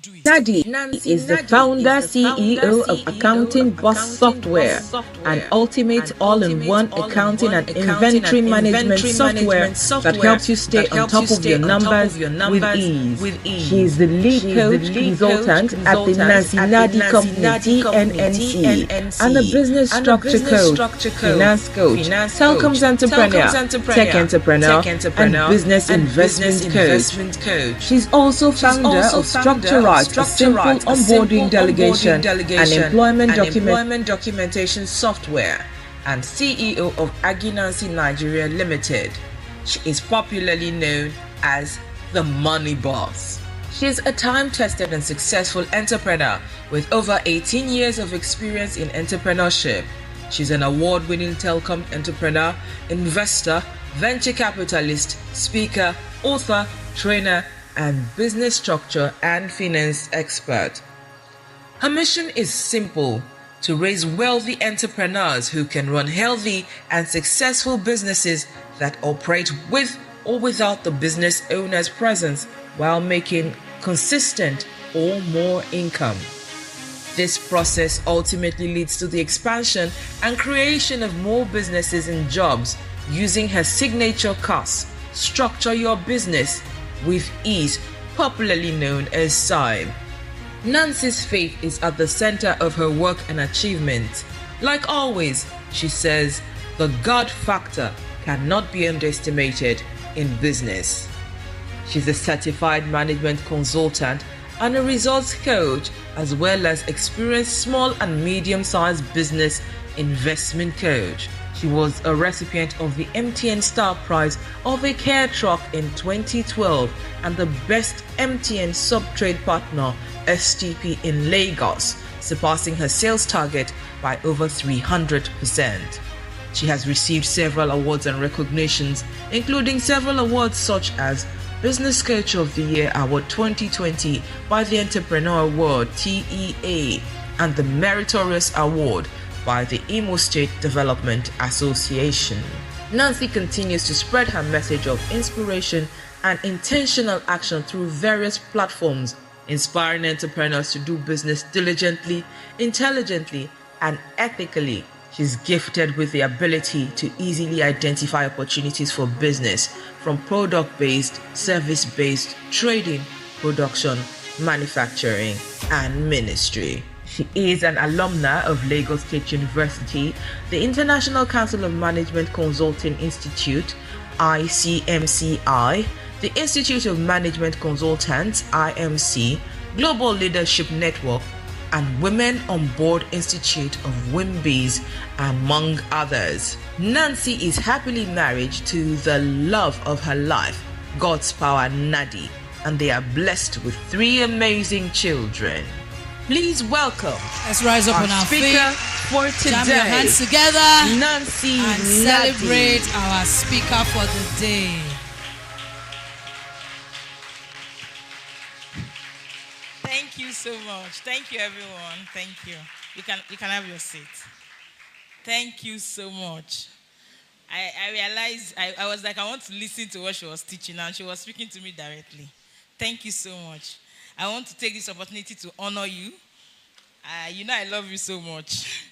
Nnadi is the founder CEO of Accounting Boss Software, an ultimate all-in-one accounting and inventory management software that helps you stay on top of your numbers with ease. She is the lead coach consultant at the Nnadi company DNNC and the business structure coach, finance coach, telecoms entrepreneur, tech entrepreneur, and business investment coach. She's also founder of Structure Right, a simple onboarding delegation and employment documentation software, and CEO of Nnadi Nigeria Limited. She is popularly known as the Money Boss. She is a time-tested and successful entrepreneur with over 18 years of experience in entrepreneurship. She's an award-winning telecom entrepreneur, investor, venture capitalist, speaker, author, trainer, and business structure and finance expert. Her mission is simple: to raise wealthy entrepreneurs who can run healthy and successful businesses that operate with or without the business owner's presence while making consistent or more income. This process ultimately leads to the expansion and creation of more businesses and jobs using her signature course, Structure Your Business with Ease, popularly known as SIME. Nancy's faith is at the center of her work and achievement. Like always, she says, the God factor cannot be underestimated in business. She's a certified management consultant and a results coach, as well as experienced small and medium-sized business investment coach. She was a recipient of the MTN Star Prize of a care truck in 2012 and the Best MTN Sub-Trade Partner STP in Lagos, surpassing her sales target by over 300%. She has received several awards and recognitions, including several awards such as Business Coach of the Year Award 2020 by the Entrepreneur Award TEA and the Meritorious Award by the Imo State Development Association. Nancy continues to spread her message of inspiration and intentional action through various platforms, inspiring entrepreneurs to do business diligently, intelligently, and ethically. She's gifted with the ability to easily identify opportunities for business from product-based, service-based, trading, production, manufacturing, and ministry. She is an alumna of Lagos State University, the International Council of Management Consulting Institute, ICMCI, the Institute of Management Consultants, IMC, Global Leadership Network, and Women on Board Institute of WIMBIS, among others. Nancy is happily married to the love of her life, God's power Nnadi, and they are blessed with 3 amazing children. Please welcome. Let's rise up on our feet. For today, jam your hands together, Nancy, and celebrate our speaker for the day. Thank you so much. Thank you, everyone. Thank you. You can have your seat. Thank you so much. I realized I was like, I want to listen to what she was teaching, and she was speaking to me directly. Thank you so much. I want to take this opportunity to honor you. You know I love you so much.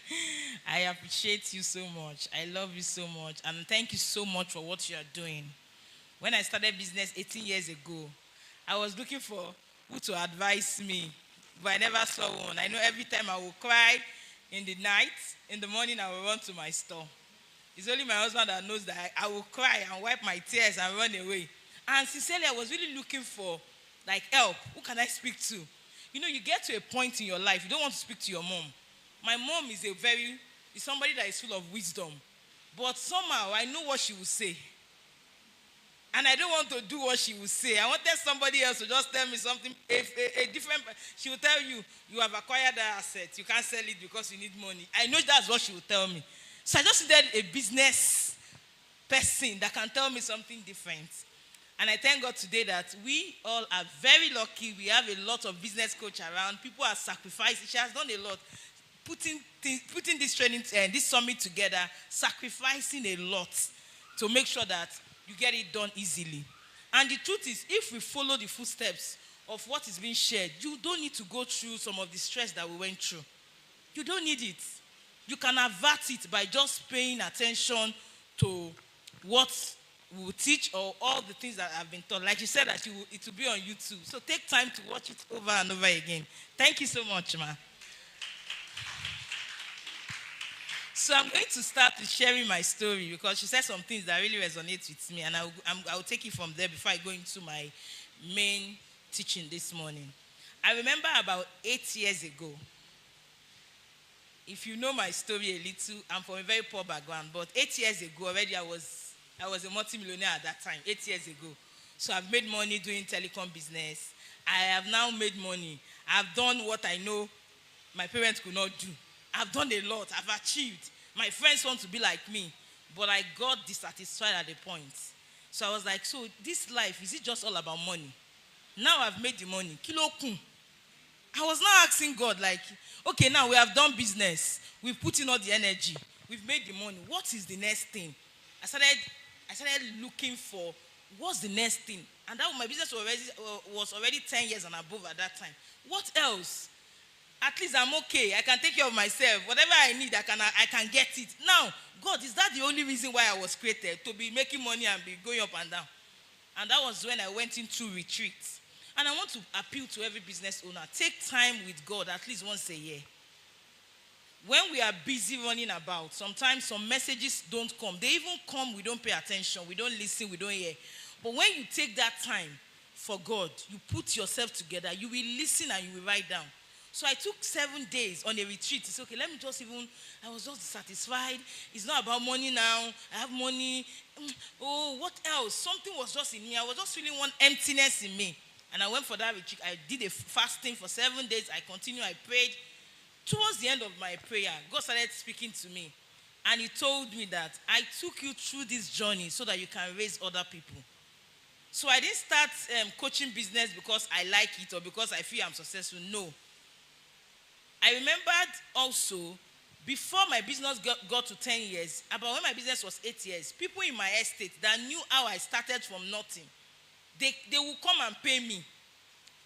I appreciate you so much. I love you so much. And thank you so much for what you are doing. When I started business 18 years ago, I was looking for who to advise me, but I never saw one. I know every time I will cry in the night, in the morning I will run to my store. It's only my husband that knows that I will cry and wipe my tears and run away. And sincerely, I was really looking for help. Who can I speak to? You know, you get to a point in your life, you don't want to speak to your mom. My mom is somebody that is full of wisdom. But somehow, I know what she will say. And I don't want to do what she will say. I wanted somebody else to just tell me something, a different, she will tell you, you have acquired that asset. You can't sell it because you need money. I know that's what she will tell me. So I just needed a business person that can tell me something different. And I thank God today that we all are very lucky. We have a lot of business coach around. People are sacrificing. She has done a lot. Putting this training, this summit together, sacrificing a lot to make sure that you get it done easily. And the truth is, if we follow the footsteps of what is being shared, you don't need to go through some of the stress that we went through. You don't need it. You can avert it by just paying attention to what we will teach or all the things that have been taught. Like you said, that it will be on YouTube. So take time to watch it over and over again. Thank you so much, ma. So I'm going to start with sharing my story because she said some things that really resonate with me, and I'll take it from there before I go into my main teaching this morning. I remember about 8 years ago. If you know my story a little, I'm from a very poor background, but 8 years ago already I was a multimillionaire at that time, 8 years ago. So I've made money doing telecom business. I have now made money. I've done what I know my parents could not do. I've done a lot. I've achieved. My friends want to be like me, but I got dissatisfied at the point. So I was like, so this life, is it just all about money? Now I've made the money. Kilo kun. I was now asking God, like, okay, now we have done business. We've put in all the energy. We've made the money. What is the next thing? I started looking for what's the next thing. And that my business was already 10 years and above at that time. What else? At least I'm okay. I can take care of myself. Whatever I need, I can get it. Now, God, is that the only reason why I was created? To be making money and be going up and down? And that was when I went into retreats. And I want to appeal to every business owner. Take time with God at least once a year. When we are busy running about, sometimes some messages don't come. They even come, we don't pay attention. We don't listen, we don't hear. But when you take that time for God, you put yourself together, you will listen and you will write down. So I took 7 days on a retreat. It's okay, let me I was just satisfied. It's not about money now. I have money. Oh, what else? Something was just in me. I was just feeling one emptiness in me. And I went for that retreat. I did a fasting for 7 days. I continued. I prayed. Towards the end of my prayer, God started speaking to me. And he told me that I took you through this journey so that you can raise other people. So I didn't start coaching business because I like it or because I feel I'm successful. No. I remembered also, before my business got to 10 years, about when my business was 8 years, people in my estate that knew how I started from nothing, they would come and pay me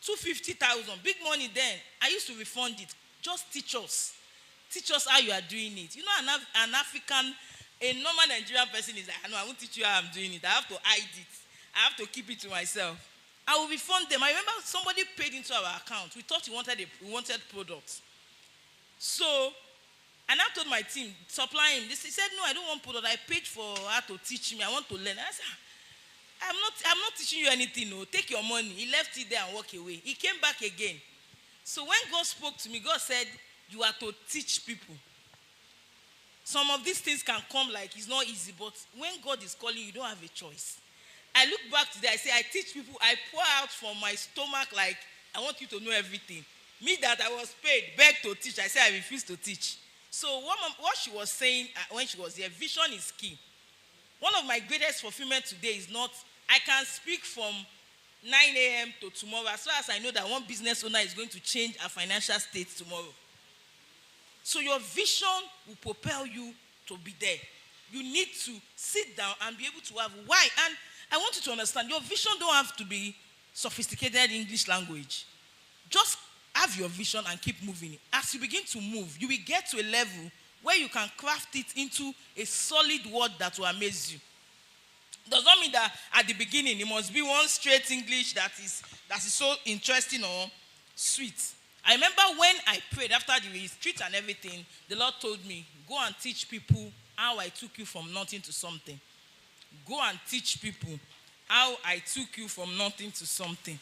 250,000, big money then. I used to refund it. Just teach us how you are doing it. You know, an African, a normal Nigerian person is like, I won't teach you how I'm doing it. I have to hide it. I have to keep it to myself. I will refund them. I remember somebody paid into our account. We thought we wanted products. So, and I told my team, supply him. He said, no, I don't want product. I paid for her to teach me. I want to learn. And I said, I'm not teaching you anything. No, take your money. He left it there and walked away. He came back again. So when God spoke to me, God said, you are to teach people. Some of these things can come like it's not easy, but when God is calling, you don't have a choice. I look back today, I say, I teach people, I pour out from my stomach like, I want you to know everything. Me that I was paid, begged to teach, I said I refuse to teach. So what she was saying when she was there, vision is key. One of my greatest fulfillment today is not, I can speak from 9 a.m. to tomorrow, as far as I know that one business owner is going to change our financial state tomorrow. So your vision will propel you to be there. You need to sit down and be able to have why. And I want you to understand, your vision don't have to be sophisticated English language. Just have your vision and keep moving. As you begin to move, you will get to a level where you can craft it into a solid word that will amaze you. Does not mean that at the beginning it must be one straight English that is so interesting or sweet. I remember when I prayed after the retreat and everything, the Lord told me, go and teach people how I took you from nothing to something. Go and teach people how I took you from nothing to something.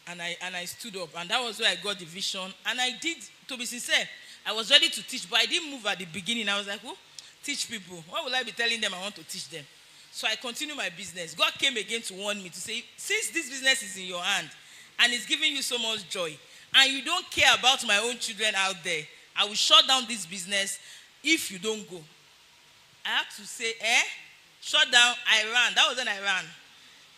And I stood up, and that was where I got the vision. And I did, to be sincere, I was ready to teach, but I didn't move at the beginning. I was like, oh, teach people. Why will I be telling them I want to teach them? So I continued my business. God came again to warn me to say, since this business is in your hand and it's giving you so much joy, and you don't care about my own children out there, I will shut down this business if you don't go. I had to say, shut down. I ran. That was when I ran.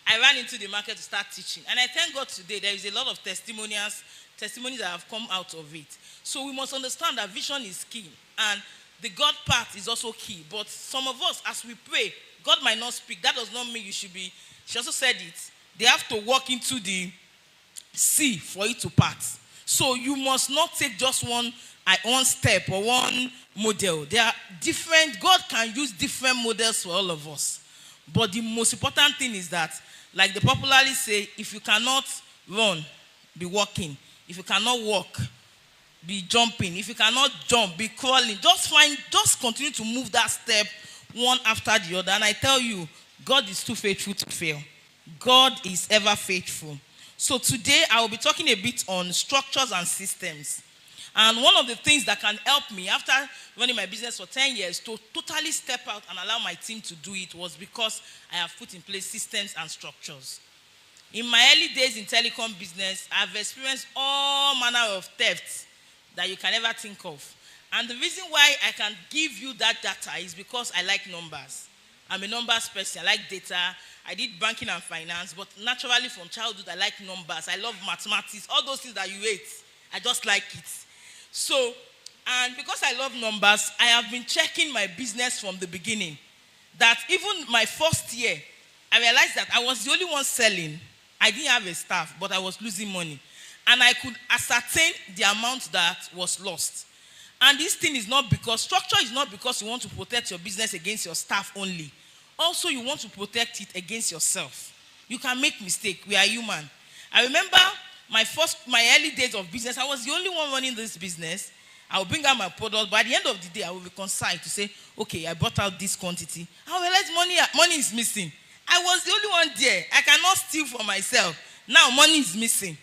I ran into the market to start teaching. And I thank God today there is a lot of testimonies that have come out of it. So we must understand that vision is key. And the God part is also key. But some of us, as we pray, God might not speak. That does not mean you should be. She also said it. They have to walk into the see for it to pass. So you must not take just one step or one model. They are different. God can use different models for all of us. But the most important thing is that, like they popularly say, if you cannot run, be walking. If you cannot walk, be jumping. If you cannot jump, be crawling. Just continue to move that step one after the other. And I tell you, God is too faithful to fail. God is ever faithful. So today I will be talking a bit on structures and systems. And one of the things that can help me after running my business for 10 years to totally step out and allow my team to do it was because I have put in place systems and structures. In my early days in telecom business, I've experienced all manner of thefts that you can ever think of. And the reason why I can give you that data is because I like numbers. I'm a numbers person. I like data. I did banking and finance, but naturally from childhood, I like numbers. I love mathematics. All those things that you hate, I just like it. So, and because I love numbers, I have been checking my business from the beginning. That even my first year, I realized that I was the only one selling. I didn't have a staff, but I was losing money. And I could ascertain the amount that was lost. And this thing is not because, structure is not because you want to protect your business against your staff only. Also, you want to protect it against yourself. You can make mistakes. We are human. I remember my early days of business, I was the only one running this business. I will bring out my product, but at the end of the day, I will reconcile to say, okay, I bought out this quantity. I realized money is missing. I was the only one there. I cannot steal for myself. Now money is missing.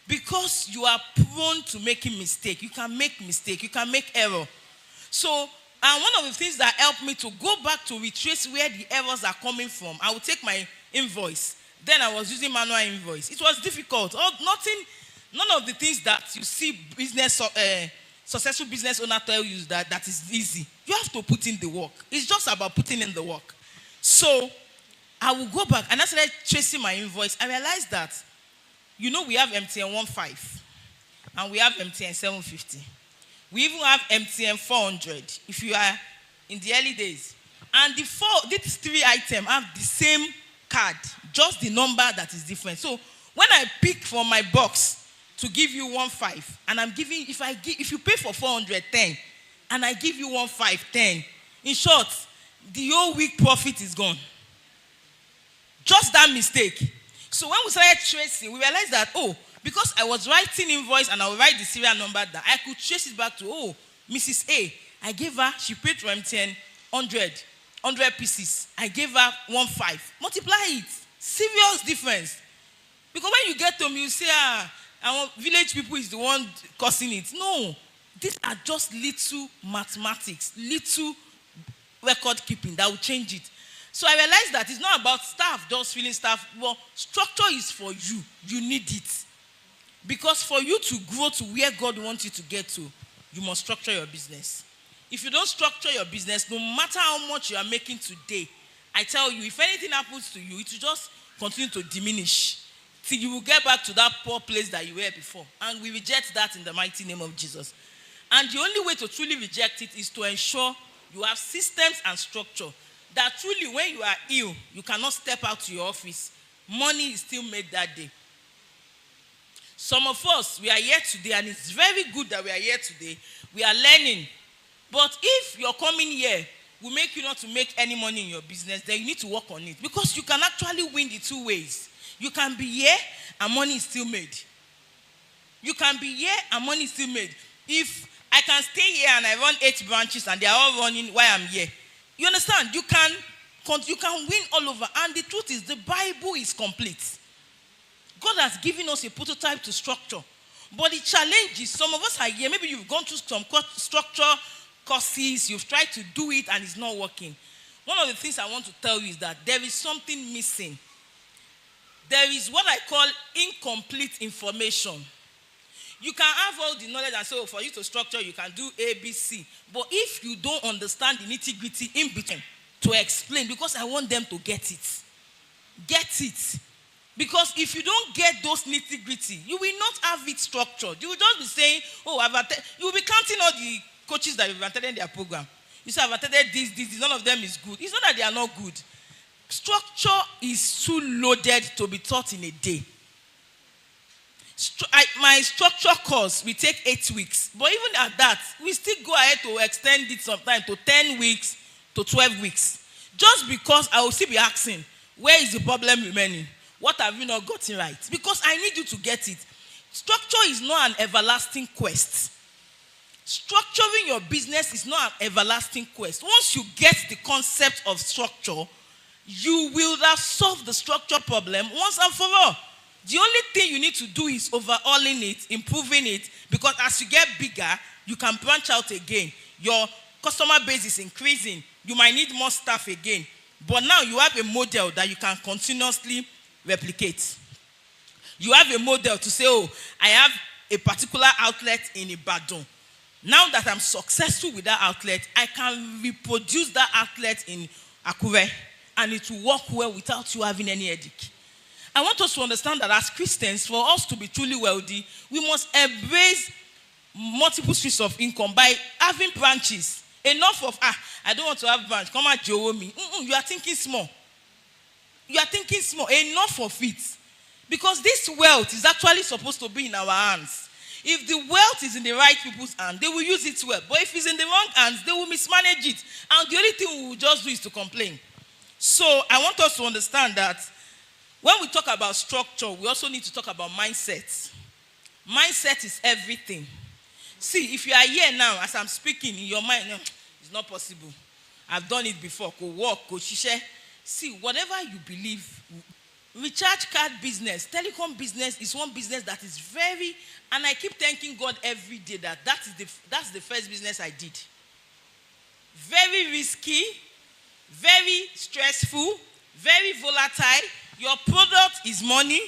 Because you are prone to making mistakes. You can make mistakes. You can make error. So, and one of the things that helped me to go back to retrace where the errors are coming from, I would take my invoice. Then I was using manual invoice. It was difficult. None of the things that you see successful business owner tell you that is easy. You have to put in the work. It's just about putting in the work. So, I will go back and I started tracing my invoice. I realized that, we have MTN 1.5 and we have MTN 750. We even have MTN 400 if you are in the early days. And these three items have the same card, just the number that is different. So when I pick from my box to give you 1.5, and I'm giving, if you pay for 410 and I give you 1.510, in short, the whole week profit is gone. Just that mistake. So when we started tracing, we realized that, because I was writing invoice and I would write the serial number, that I could trace it back to, Mrs. A. I gave her, she paid for MTN 100 pieces. I gave her 1.5. Multiply it. Serious difference. Because when you get home, you say, village people is the one causing it. No. These are just little mathematics, little record keeping that will change it. So I realized that it's not about staff, just filling staff. Well, structure is for you. You need it. Because for you to grow to where God wants you to get to, you must structure your business. If you don't structure your business, no matter how much you are making today, I tell you, if anything happens to you, it will just continue to diminish till you will get back to that poor place that you were before. And we reject that in the mighty name of Jesus. And the only way to truly reject it is to ensure you have systems and structure. That truly when you are ill, you cannot step out to your office. Money is still made that day. Some of us, we are here today, and it's very good that we are here today. We are learning. But if your coming here will make you not to make any money in your business, then you need to work on it. Because you can actually win the two ways. You can be here and money is still made. You can be here and money is still made. If I can stay here and I run 8 branches and they are all running while I'm here, you understand? You can win all over. And the truth is, the Bible is complete. God has given us a prototype to structure. But the challenge is, some of us are here. Maybe you've gone through some structure courses. You've tried to do it and it's not working. One of the things I want to tell you is that there is something missing. There is what I call incomplete information. You can have all the knowledge and say, for you to structure, you can do A, B, C. But if you don't understand the nitty-gritty in between to explain, because I want them to get it. Get it. Because if you don't get those nitty-gritty, you will not have it structured. You will just be saying, you will be counting all the coaches that you've attended their program. You say, I've attended this, none of them is good. It's not that they are not good. Structure is too loaded to be taught in a day. My structure course will take 8 weeks. But even at that, we still go ahead to extend it sometimes to 10 weeks to 12 weeks. Just because I will still be asking, where is the problem remaining? What have you not gotten right? Because I need you to get it. Structure is not an everlasting quest. Structuring your business is not an everlasting quest. Once you get the concept of structure, you will have solved the structure problem once and for all. The only thing you need to do is overhauling it, improving it, because as you get bigger, you can branch out again. Your customer base is increasing. You might need more staff again. But now you have a model that you can continuously replicate. You have a model to say, oh, I have a particular outlet in Ibadan. Now that I'm successful with that outlet, I can reproduce that outlet in Akure, and it will work well without you having any headache. I want us to understand that as Christians, for us to be truly wealthy, we must embrace multiple streams of income by having branches. Enough of, I don't want to have branch. Come and join me. You are thinking small. You are thinking small. Enough of it. Because this wealth is actually supposed to be in our hands. If the wealth is in the right people's hands, they will use it well. But if it's in the wrong hands, they will mismanage it. And the only thing we will just do is to complain. So I want us to understand that when we talk about structure, we also need to talk about mindset. Mindset is everything. See, if you are here now, as I'm speaking, in your mind, no, it's not possible. I've done it before. Go walk, go shisha. See, whatever you believe, recharge card business, telecom business is one business that is very, and I keep thanking God every day that's the first business I did. Very risky, very stressful, very volatile. Your product is money.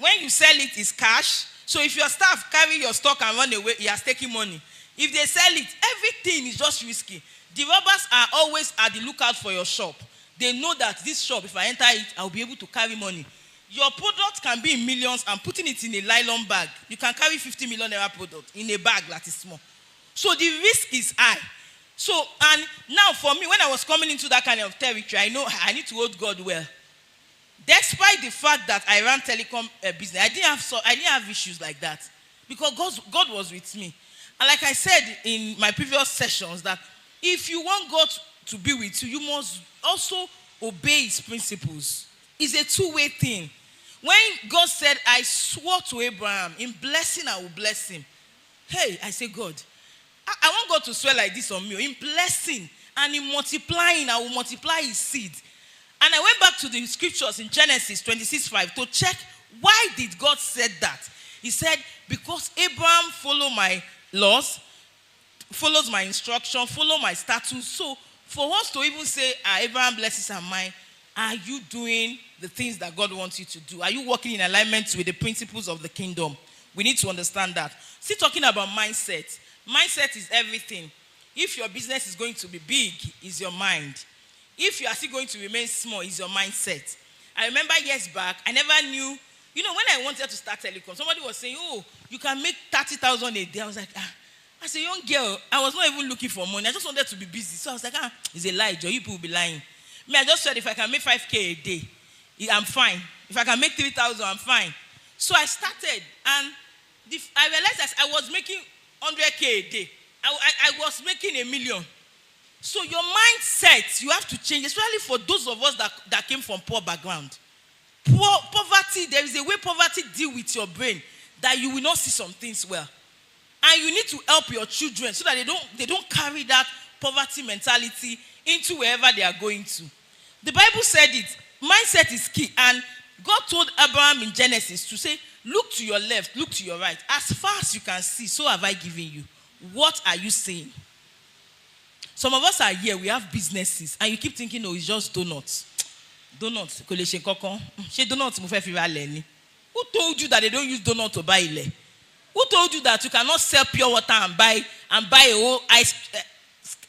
When you sell it, it's cash. So if your staff carry your stock and run away, he has taken money. If they sell it, everything is just risky. The robbers are always at the lookout for your shop. They know that this shop, if I enter it, I'll be able to carry money. Your product can be in millions and putting it in a nylon bag. You can carry 50 million naira product in a bag that is small. So the risk is high. So, and now for me, when I was coming into that kind of territory, I know I need to hold God well. Despite the fact that I ran telecom business, I didn't have issues like that because God was with me. And like I said in my previous sessions, that if you want God to be with you, you must also obey His principles. It's a two-way thing. When God said, I swore to Abraham, in blessing I will bless him. Hey, I say, God, I want God to swear like this on me. In blessing and in multiplying, I will multiply his seed. And I went back to the scriptures in Genesis 26:5 to check why did God say that. He said, because Abraham followed my laws, follows my instruction, follow my statutes. So for us to even say, Abraham blesses are mine, are you doing the things that God wants you to do? Are you working in alignment with the principles of the kingdom? We need to understand that. Still talking about mindset. Mindset is everything. If your business is going to be big, is your mind. If you are still going to remain small, is your mindset. I remember years back, I never knew, when I wanted to start telecom, somebody was saying, oh, you can make 30,000 a day. I was like, as a young girl, I was not even looking for money. I just wanted to be busy. So I was like, it's a lie, Joe. You people will be lying. I just said, if I can make 5K a day, I'm fine. If I can make 3,000, I'm fine. So I started, and I realized that I was making 100K a day. I was making 1 million. So your mindset, you have to change, especially for those of us that came from poor background. Poverty, there is a way poverty deal with your brain that you will not see some things well. And you need to help your children so that they don't carry that poverty mentality into wherever they are going to. The Bible said it. Mindset is key. And God told Abraham in Genesis to say, look to your left, look to your right. As far as you can see, so have I given you. What are you saying? Some of us are here, we have businesses, and you keep thinking, it's just donuts. Donuts. Who told you that they don't use donut to buy ile? Who told you that you cannot sell pure water and buy a whole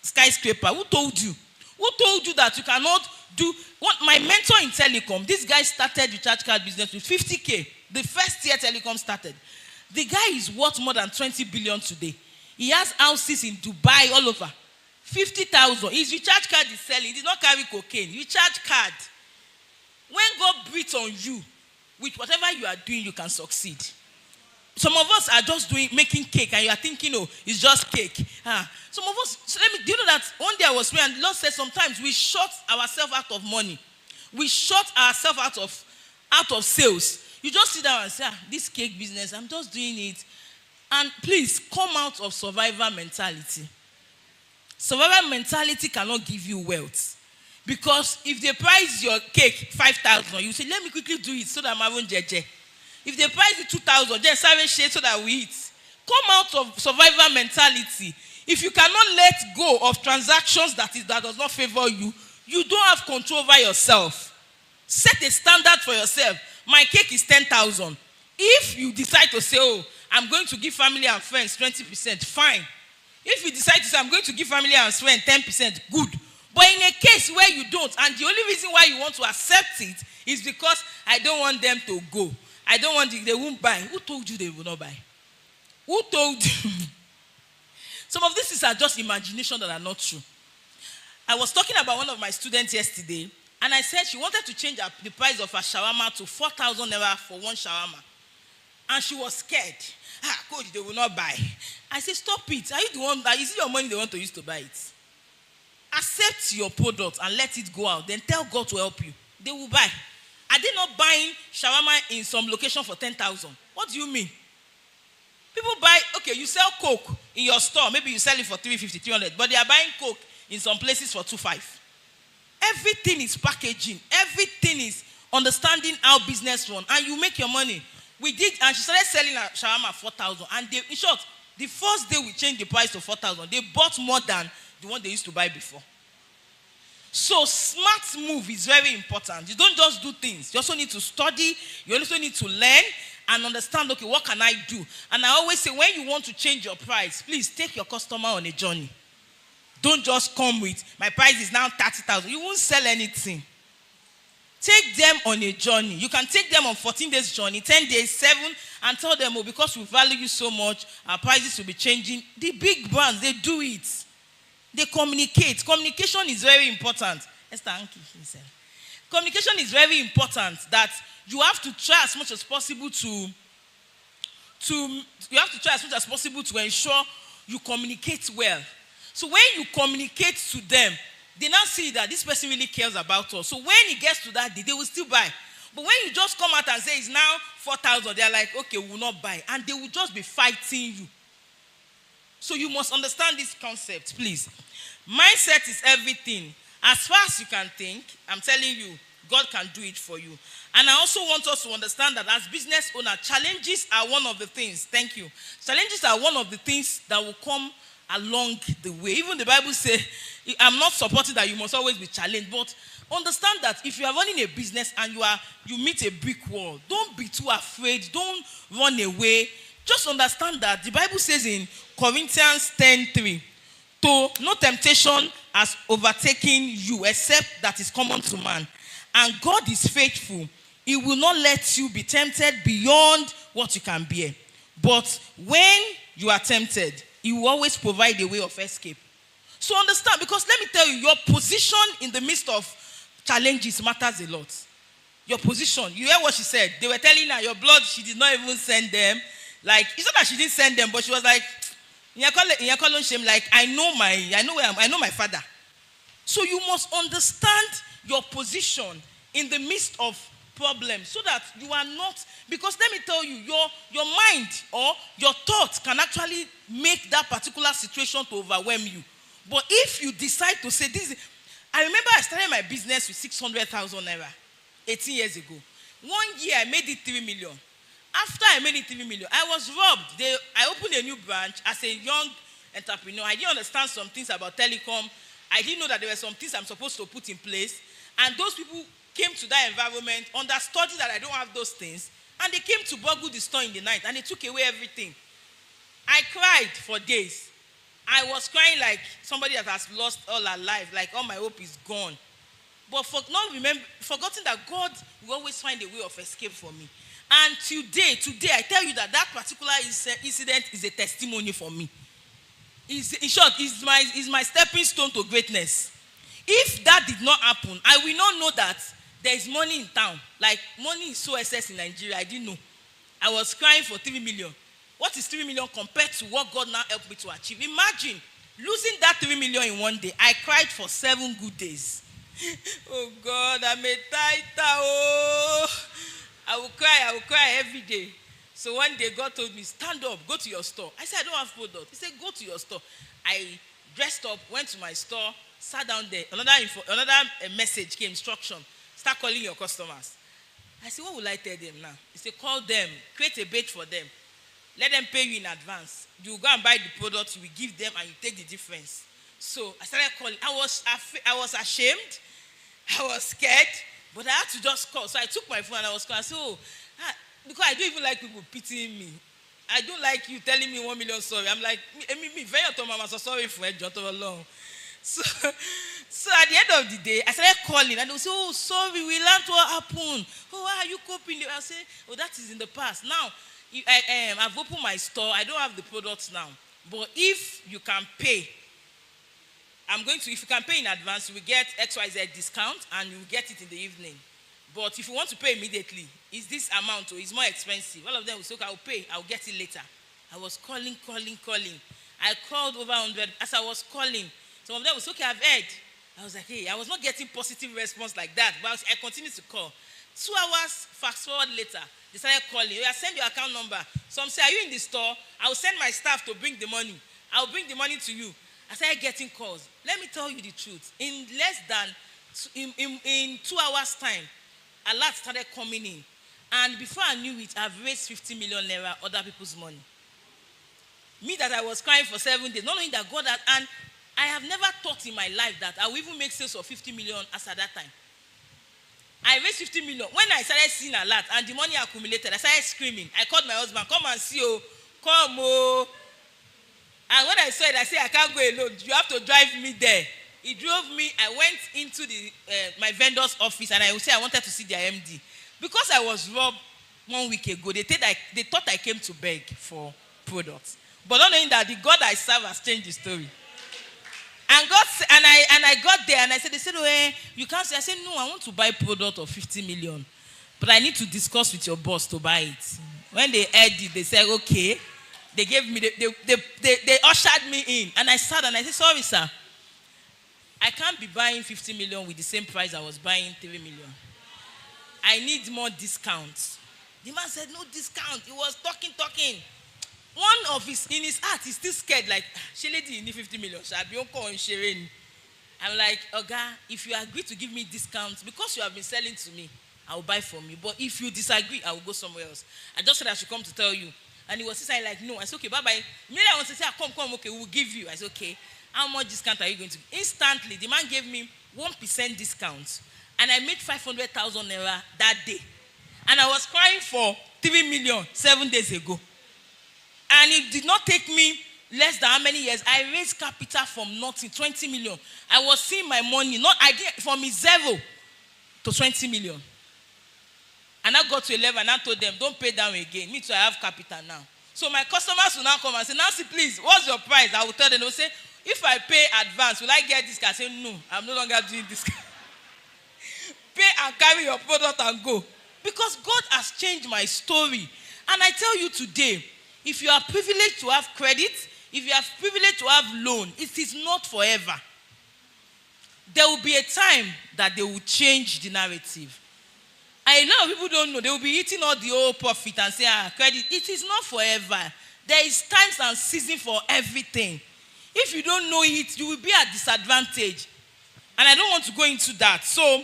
skyscraper? Who told you? Who told you that you cannot do what? My mentor in telecom, this guy started the recharge card business with 50K. The first year telecom started. The guy is worth more than 20 billion today. He has houses in Dubai, all over. 50,000. His recharge card is selling. He did not carry cocaine. Recharge card. When God breathes on you, with whatever you are doing, you can succeed. Some of us are just making cake, and you are thinking, oh, it's just cake. Some of us, do you know that one day I was praying, and the Lord said sometimes we shut ourselves out of money. We shut ourselves out of sales. You just sit down and say, this cake business, I'm just doing it. And please, come out of survivor mentality. Survivor mentality cannot give you wealth. Because if they price your cake 5,000, you say, let me quickly do it so that I won't judge. If they price it 2,000, then 7 shades so that we eat. Come out of survivor mentality. If you cannot let go of transactions that does not favor you, you don't have control over yourself. Set a standard for yourself. My cake is 10,000. If you decide to say, oh, I'm going to give family and friends 20%, fine. If you decide to say, I'm going to give family and friends 10%, good. But in a case where you don't, and the only reason why you want to accept it is because I don't want them to go. I don't want they won't buy. Who told you they will not buy? Who told you? Some of these are just imagination that are not true. I was talking about one of my students yesterday, and I said she wanted to change the price of her shawarma to 4,000 naira for one shawarma. And she was scared. Coach, they will not buy. I said, stop it. Are you the one is it your money they want to use to buy it? Accept your product and let it go out. Then tell God to help you. They will buy. Are they not buying shawarma in some location for 10,000? What do you mean? People buy, okay, you sell Coke in your store. Maybe you sell it for 350, 300. But they are buying Coke in some places for 2.5. Everything is packaging. Everything is understanding how business runs. And you make your money. We did, and she started selling her shawarma 4,000. And they, in short, the first day we changed the price to 4,000, they bought more than the one they used to buy before. So smart move is very important. You don't just do things. You also need to study. You also need to learn and understand, okay, what can I do? And I always say, when you want to change your price, please take your customer on a journey. Don't just come with, my price is now 30,000. You won't sell anything. Take them on a journey. You can take them on 14 days journey, 10 days, 7, and tell them, oh, because we value you so much, our prices will be changing. The big brands, they do it. They communicate. Communication is very important. Communication is very important, that you have to try as much as possible to ensure you communicate well. So when you communicate to them, they now see that this person really cares about us. So when it gets to that day, they will still buy. But when you just come out and say it's now 4,000, they're like, okay, we will not buy. And they will just be fighting you. So you must understand this concept, please. Mindset is everything. As far as you can think, I'm telling you, God can do it for you. And I also want us to understand that as business owners, challenges are one of the things. Thank you. Challenges are one of the things that will come along the way. Even the Bible says, I'm not supporting that you must always be challenged, but understand that if you are running a business and you meet a brick wall, don't be too afraid. Don't run away. Just understand that the Bible says in Corinthians 10:3, no temptation has overtaken you except that is common to man. And God is faithful. He will not let you be tempted beyond what you can bear. But when you are tempted, He will always provide a way of escape. So understand, because let me tell you, your position in the midst of challenges matters a lot. Your position. You hear what she said? They were telling her, your blood, she did not even send them. Like, it's not that she didn't send them, but she was like, like, I know my father. So you must understand your position in the midst of problems so that you are not, because let me tell you, your mind or your thoughts can actually make that particular situation to overwhelm you. But if you decide to say this, I remember I started my business with 600,000 naira 18 years ago. 1 year I made it 3 million. After I made it 3 million, I was robbed. I opened a new branch as a young entrepreneur. I didn't understand some things about telecom. I didn't know that there were some things I'm supposed to put in place. And those people came to that environment, understood that I don't have those things, and they came to burgle the store in the night, and they took away everything. I cried for days. I was crying like somebody that has lost all her life, like all my hope is gone. But forgotten that God will always find a way of escape for me. And today, I tell you that particular incident is a testimony for me. In short, is my stepping stone to greatness. If that did not happen, I will not know that there is money in town. Like, money is so excess in Nigeria. I didn't know. I was crying for 3 million. What is 3 million compared to what God now helped me to achieve? Imagine losing that 3 million in one day. I cried for 7 good days. Oh God, I'm a tither. Oh, I will cry every day. So one day God told me, stand up, go to your store. I said, I don't have product. He said, go to your store. I dressed up, went to my store, sat down there. Another message came, instruction. Start calling your customers. I said, what will I tell them now? He said, call them, create a bait for them. Let them pay you in advance. You go and buy the product, you will give them, and you take the difference. So I started calling. I was ashamed. I was scared. But I had to just call. So I took my phone and I was calling. I said, because I don't even like people pitying me. I don't like you telling me 1 million sorry. I'm like, me very autonomous. So sorry for it, John alone. So at the end of the day, I started calling and they would say, oh, sorry, we learned what happened. Oh, how are you coping? I say, oh, that is in the past. Now, I've opened my store. I don't have the products now. But if you can pay, if you can pay in advance, you will get XYZ discount and you will get it in the evening. But if you want to pay immediately, it's this amount or it's more expensive. All of them will say, okay, I'll pay. I'll get it later. I was calling. I called over 100. As I was calling, some of them will say, okay, I've heard. I was like, hey, I was not getting positive response like that. But I continued to call. 2 hours, fast forward later, they started calling. I send your account number. Some say, are you in the store? I will send my staff to bring the money. I'll bring the money to you. I started getting calls. Let me tell you the truth. In less than, in 2 hours' time, a lot started coming in. And before I knew it, I've raised 50 million naira, other people's money. Me that I was crying for 7 days, not only that God had, and I have never thought in my life that I will even make sales of 50 million as at that time. I raised 50 million. When I started seeing a lot and the money accumulated, I started screaming. I called my husband, come and see, oh, come, oh. And when I saw it, I said, I can't go alone. You have to drive me there. He drove me. I went into my vendor's office and I would say I wanted to see their MD. Because I was robbed 1 week ago, they thought I came to beg for products. But not knowing that the God I serve has changed the story. And I got there and they said, oh, you can't say. I said, no, I want to buy product of 50 million. But I need to discuss with your boss to buy it. When they heard it, they said, okay. They gave me, they ushered me in. And I sat and I said, sorry, sir. I can't be buying 50 million with the same price I was buying 3 million. I need more discounts. The man said, no discount. He was talking. One of in his heart, he's still scared, like, she lady, you need 50 million. I'm like, Oga, if you agree to give me discounts, because you have been selling to me, I will buy from you. But if you disagree, I will go somewhere else. I just said I should come to tell you. And he was saying like, no. I said, okay, bye-bye. Immediately I want to say, come, okay, we'll give you. I said, okay, how much discount are you going to give? Instantly, the man gave me 1% discount. And I made 500,000 naira that day. And I was crying for 3 million 7 days ago. And it did not take me less than how many years. I raised capital from nothing, 20 million. I was seeing my money, from 0 to 20 million. And I got to 11 and I told them, don't pay down again. Me too, I have capital now. So my customers will now come and say, Nancy, please, what's your price? I will tell them, they will say, if I pay advance, will I get this? I say, no, I'm no longer doing this. Pay and carry your product and go. Because God has changed my story. And I tell you today, if you are privileged to have credit, if you are privileged to have loan, it is not forever. There will be a time that they will change the narrative. And a lot of people don't know. They will be eating all the old profit and say, credit. It is not forever. There is times and season for everything. If you don't know it, you will be at disadvantage. And I don't want to go into that. So,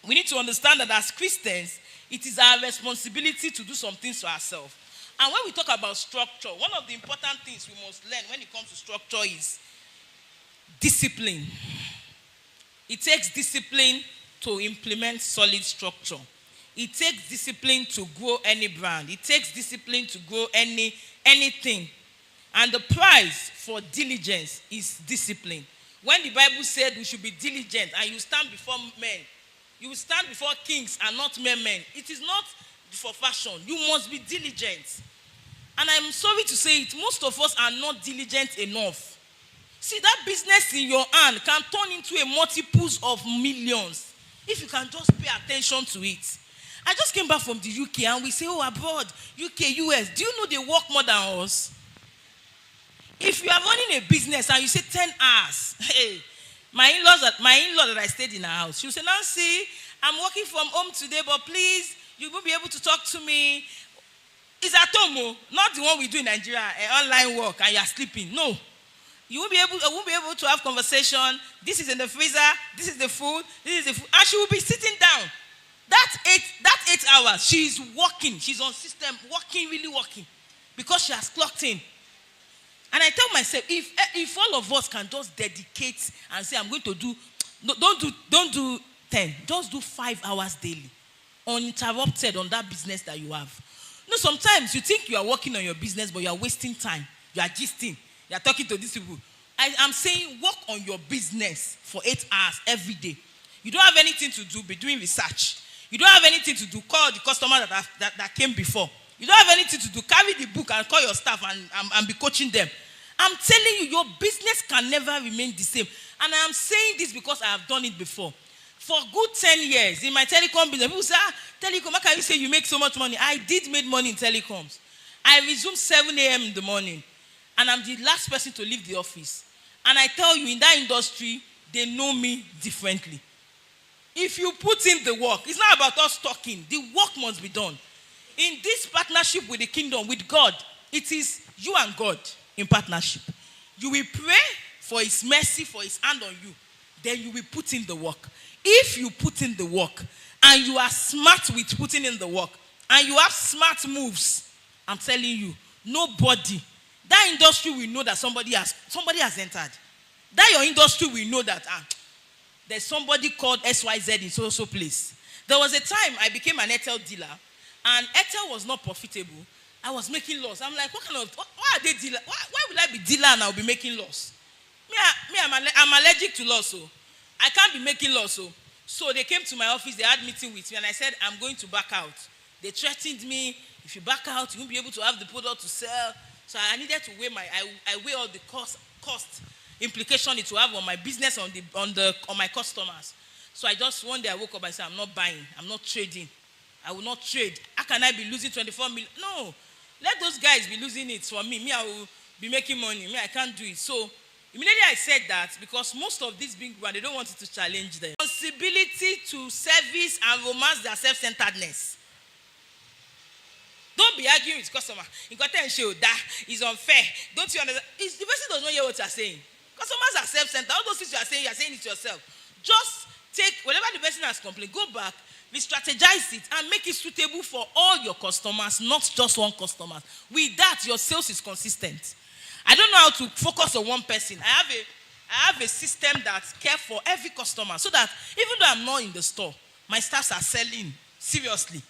we need to understand that as Christians, it is our responsibility to do some things for ourselves. And when we talk about structure, one of the important things we must learn when it comes to structure is discipline. It takes discipline to implement solid structure. It takes discipline to grow any brand. It takes discipline to grow anything. And the price for diligence is discipline. When the Bible said we should be diligent and you stand before men, you will stand before kings and not mere men. It is not for fashion. You must be diligent. And I'm sorry to say it, most of us are not diligent enough. See, that business in your hand can turn into a multiples of millions if you can just pay attention to it. I just came back from the UK and we say, oh, abroad, UK, US, do you know they work more than us? If you are running a business and you say 10 hours, hey, my in-law that I stayed in her house, she will say, Nancy, I'm working from home today, but please, you won't be able to talk to me. It's at home, not the one we do in Nigeria, online work, and you are sleeping. No. I won't be able to have conversation. This is in the freezer, this is the food, and she will be sitting down. That 8 hours, she's working. She's on system, working, really working. Because she has clocked in. And I tell myself, if all of us can just dedicate and say, I'm going to do, don't do 10, just do 5 hours daily, uninterrupted on that business that you have. No, sometimes you think you are working on your business, but you are wasting time. You are gisting. You are talking to these people. I'm saying work on your business for 8 hours every day. You don't have anything to do, be doing research. You don't have anything to do, call the customer that came before. You don't have anything to do, carry the book and call your staff and be coaching them. I'm telling you, your business can never remain the same. And I am saying this because I have done it before. For good 10 years in my telecom business, people say, telecom, how can you say you make so much money? I did make money in telecoms. I resumed 7 a.m. in the morning. And I'm the last person to leave the office. And I tell you, in that industry, they know me differently. If you put in the work, it's not about us talking. The work must be done. In this partnership with the kingdom, with God, it is you and God in partnership. You will pray for his mercy, for his hand on you. Then you will put in the work. If you put in the work, and you are smart with putting in the work, and you have smart moves, I'm telling you, nobody, that industry will know that somebody has entered. That your industry will know that there's somebody called XYZ in so place. There was a time I became an Airtel dealer, and Airtel was not profitable. I was making loss. I'm like, why are they dealer? Why will I be dealer and I'll be making loss? I'm allergic to loss, so I can't be making loss. So they came to my office, they had a meeting with me, and I said, I'm going to back out. They threatened me, if you back out, you won't be able to have the product to sell. So I needed to weigh I weigh all the cost implication it will have on my business, on my customers. So one day I woke up and said, I'm not buying, I'm not trading. I will not trade. How can I be losing 24 million? No. Let those guys be losing it for me. Me, I will be making money. Me, I can't do it. So immediately I said that because most of these big brands, they don't want it to challenge them. Responsibility to service and romance their self-centeredness. Don't be arguing with customer. That is unfair. Don't you understand? The person does not hear what you are saying. Customers are self-centered. All those things you are saying it yourself. Just take whatever the person has complained, go back, re-strategize it, and make it suitable for all your customers, not just one customer. With that, your sales is consistent. I don't know how to focus on one person. I have a system that cares for every customer, so that even though I'm not in the store, my staffs are selling seriously.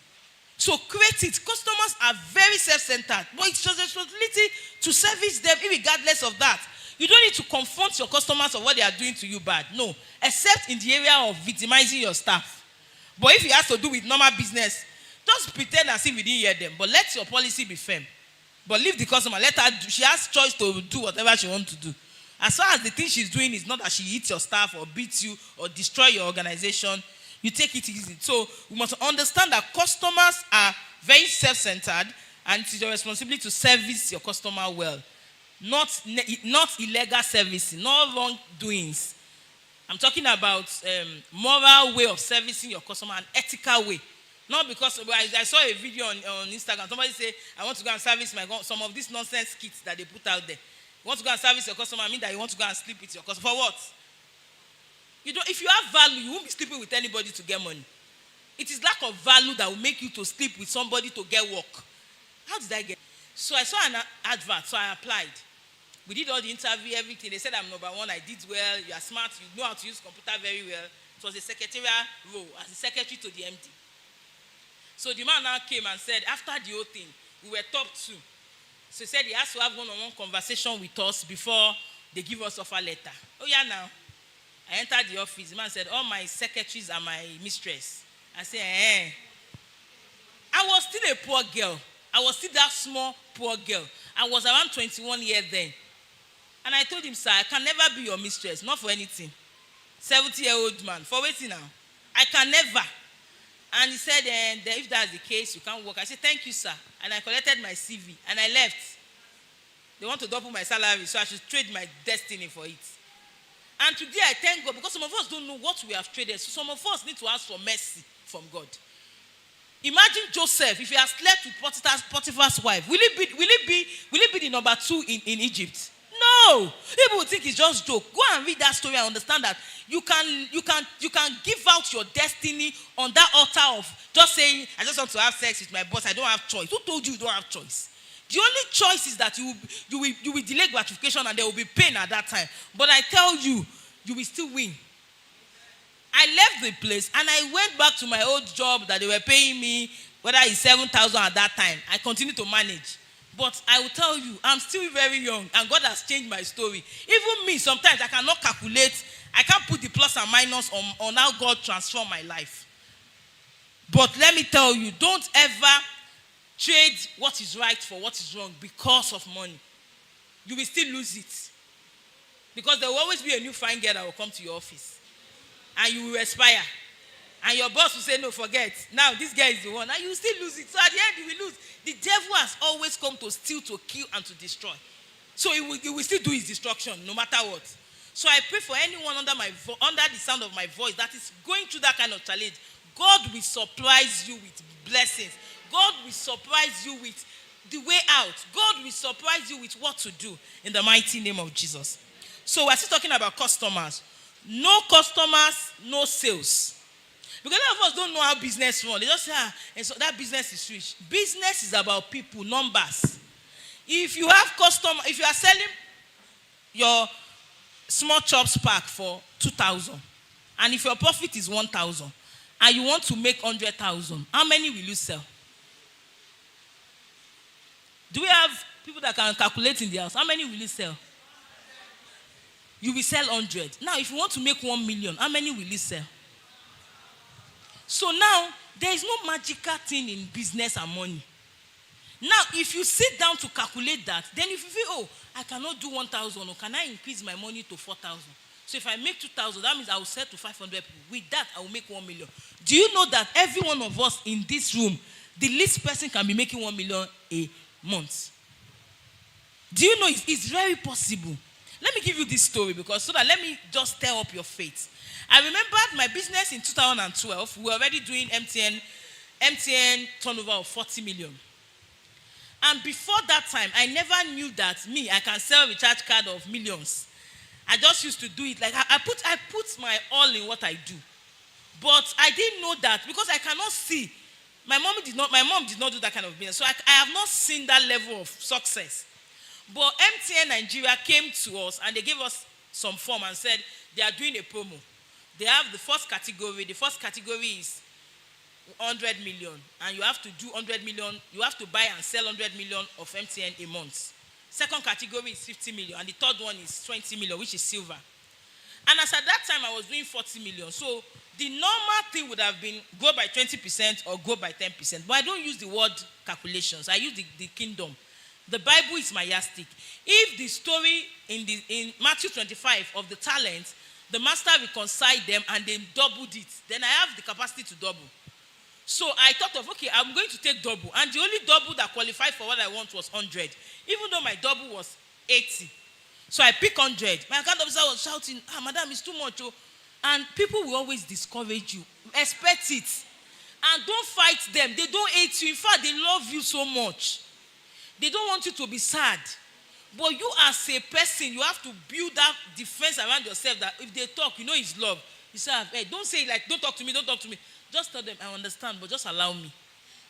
So create it. Customers are very self-centered, but it's your responsibility to service them regardless of that. You don't need to confront your customers of what they are doing to you bad. No, except in the area of victimizing your staff. But if it has to do with normal business, just pretend as if you didn't hear them. But let your policy be firm. But leave the customer. Let her do. She has choice to do whatever she wants to do. As far as the thing she's doing is not that she hits your staff or beats you or destroy your organization, you take it easy. So we must understand that customers are very self-centered, and it is your responsibility to service your customer well. Not illegal servicing, not wrongdoings. I'm talking about moral way of servicing your customer, an ethical way. Not because I saw a video on Instagram. Somebody say, I want to go and service some of these nonsense kits that they put out there. You want to go and service your customer, I mean that you want to go and sleep with your customer. For what? If you have value, you won't be sleeping with anybody to get money. It is lack of value that will make you to sleep with somebody to get work. How did I get? So I saw an advert, so I applied. We did all the interview, everything. They said I'm number one, I did well, you are smart, you know how to use computer very well. It was a secretarial role, as a secretary to the MD. So the man now came and said, after the whole thing, we were top 2. So he said he has to have one-on-one conversation with us before they give us offer letter. Oh yeah, now. I entered the office. The man said, all my secretaries are my mistress. I said, I was still a poor girl. I was still that small, poor girl. I was around 21 years then. And I told him, sir, I can never be your mistress, not for anything. 70-year-old man, for waiting now. I can never. And he said, if that's the case, you can't work. I said, thank you, sir. And I collected my CV and I left. They want to double my salary, so I should trade my destiny for it. And today I thank God because some of us don't know what we have traded. So some of us need to ask for mercy from God. Imagine Joseph, if he has slept with Potiphar's wife, will it be the number 2 in Egypt? No. People will think it's just joke. Go and read that story and understand that you can give out your destiny on that altar of just saying, I just want to have sex with my boss. I don't have choice. Who told you don't have choice? The only choice is that you will delay gratification and there will be pain at that time. But I tell you, you will still win. I left the place and I went back to my old job that they were paying me, whether it's 7,000 at that time. I continued to manage. But I will tell you, I'm still very young and God has changed my story. Even me, sometimes I cannot calculate. I can't put the plus and minus on how God transformed my life. But let me tell you, don't ever trade what is right for what is wrong because of money. You will still lose it. Because there will always be a new fine girl that will come to your office. And you will aspire. And your boss will say, no, forget. Now this guy is the one. And you will still lose it. So at the end, you will lose. The devil has always come to steal, to kill, and to destroy. So he will still do his destruction no matter what. So I pray for anyone under the sound of my voice that is going through that kind of challenge. God will surprise you with blessings. God will surprise you with the way out. God will surprise you with what to do in the mighty name of Jesus. So we're still talking about customers. No customers, no sales. Because a lot of us don't know how business runs. They just say, and so that business is rich. Business is about people, numbers. If you have if you are selling your small chops pack for 2,000, and if your profit is 1,000, and you want to make 100,000, how many will you sell? Do we have people that can calculate in the house? How many will you sell? You will sell 100. Now, if you want to make 1 million, how many will you sell? So now, there is no magical thing in business and money. Now, if you sit down to calculate that, then if you feel, I cannot do 1,000, or can I increase my money to 4,000? So if I make 2,000, that means I will sell to 500 people. With that, I will make 1 million. Do you know that every one of us in this room, the least person can be making 1 million a month? Do you know it's very possible? Let me give you this story let me just stir up your faith. I remembered my business in 2012. We were already doing MTN turnover of 40 million. And before that time, I never knew that I can sell a recharge card of millions. I just used to do it like I put my all in what I do. But I didn't know that because I cannot see. My mom did not do that kind of business. So I have not seen that level of success. But MTN Nigeria came to us and they gave us some form and said they are doing a promo. They have the first category. The first category is 100 million. And you have to do 100 million. You have to buy and sell 100 million of MTN a month. Second category is 50 million. And the third one is 20 million, which is silver. And as at that time, I was doing 40 million. So the normal thing would have been go by 20% or go by 10%. But I don't use the word calculations. I use the kingdom. The Bible is my yardstick. If the story in Matthew 25 of the talents, the master reconciled them and they doubled it, then I have the capacity to double. So I thought of, okay, I'm going to take double. And the only double that qualified for what I want was 100. Even though my double was 80. So I picked 100. My account officer was shouting, madam, it's too much. Oh. And people will always discourage you. Expect it. And don't fight them. They don't hate you. In fact, they love you so much. They don't want you to be sad. But you as a person, you have to build that defense around yourself that if they talk, it's love. You say, hey, don't say like, don't talk to me. Just tell them, I understand, but just allow me.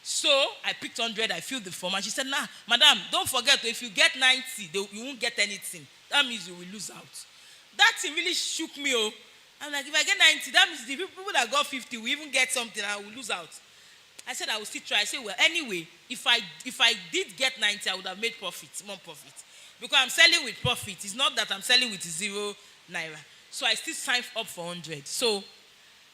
So I picked 100, I filled the form, and she said, madam, don't forget, if you get 90, you won't get anything. That means you will lose out. That thing really shook me. I'm like, if I get 90, that means the people that got 50 will even get something, and I will lose out. I said, I will still try. I said, well, anyway, if I did get 90, I would have made more profit. Because I'm selling with profit. It's not that I'm selling with 0 naira. So I still signed up for 100. So,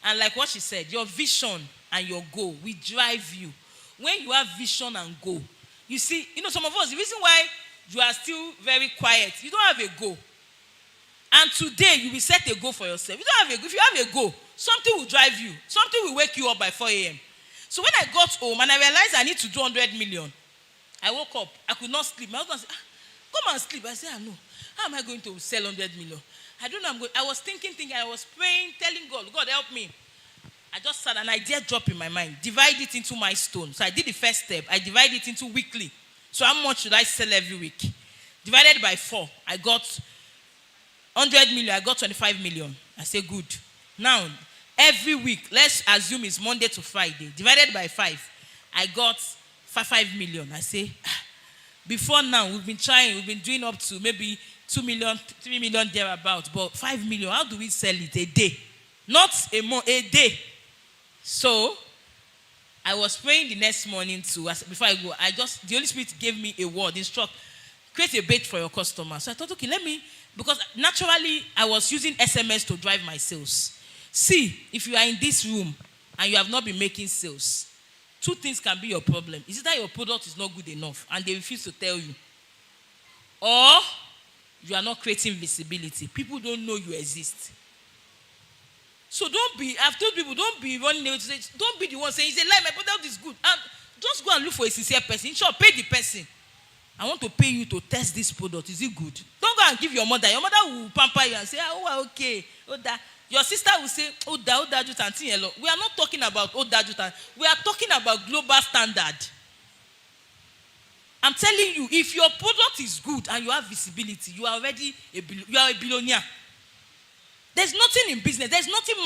and like what she said, your vision and your goal will drive you. When you have vision and goal, you see, some of us, the reason why you are still very quiet, you don't have a goal. And today, you will set a goal for yourself. You don't have a goal. If you have a goal, something will drive you. Something will wake you up by 4 a.m. So when I got home and I realized I need to do 100 million, I woke up. I could not sleep. My husband said, come and sleep. I said, no. How am I going to sell 100 million? I don't know. I was thinking. I was praying, telling God, God, help me. I just said an idea dropped in my mind. Divide it into milestones. So I did the first step. I divided it into weekly. So how much should I sell every week? Divided by 4. I got 100 million. I got 25 million. I say, good. Now, every week, let's assume it's Monday to Friday. Divided by 5. I got 5 million. I say, before now, we've been trying. We've been doing up to maybe 2 million, 3 million thereabouts. But 5 million, how do we sell it? A day. Not a month, a day. So, I was praying the next morning too. Before I go, the Holy Spirit gave me a word, instruct, create a bait for your customer. So I thought, okay, because naturally I was using SMS to drive my sales. See, if you are in this room and you have not been making sales, 2 things can be your problem. Is it that your product is not good enough and they refuse to tell you? Or you are not creating visibility. People don't know you exist. So I've told people, don't be running away to say, don't be the one saying, it's a lie, my product is good. Just go and look for a sincere person. In short, pay the person. I want to pay you to test this product. Is it good? Don't go and give your mother. Your mother will pamper you and say, okay. Your sister will say, we are not talking about Oda. We are talking about global standard. I'm telling you, if your product is good and you have visibility, you are already a billionaire. There's nothing in business. There's nothing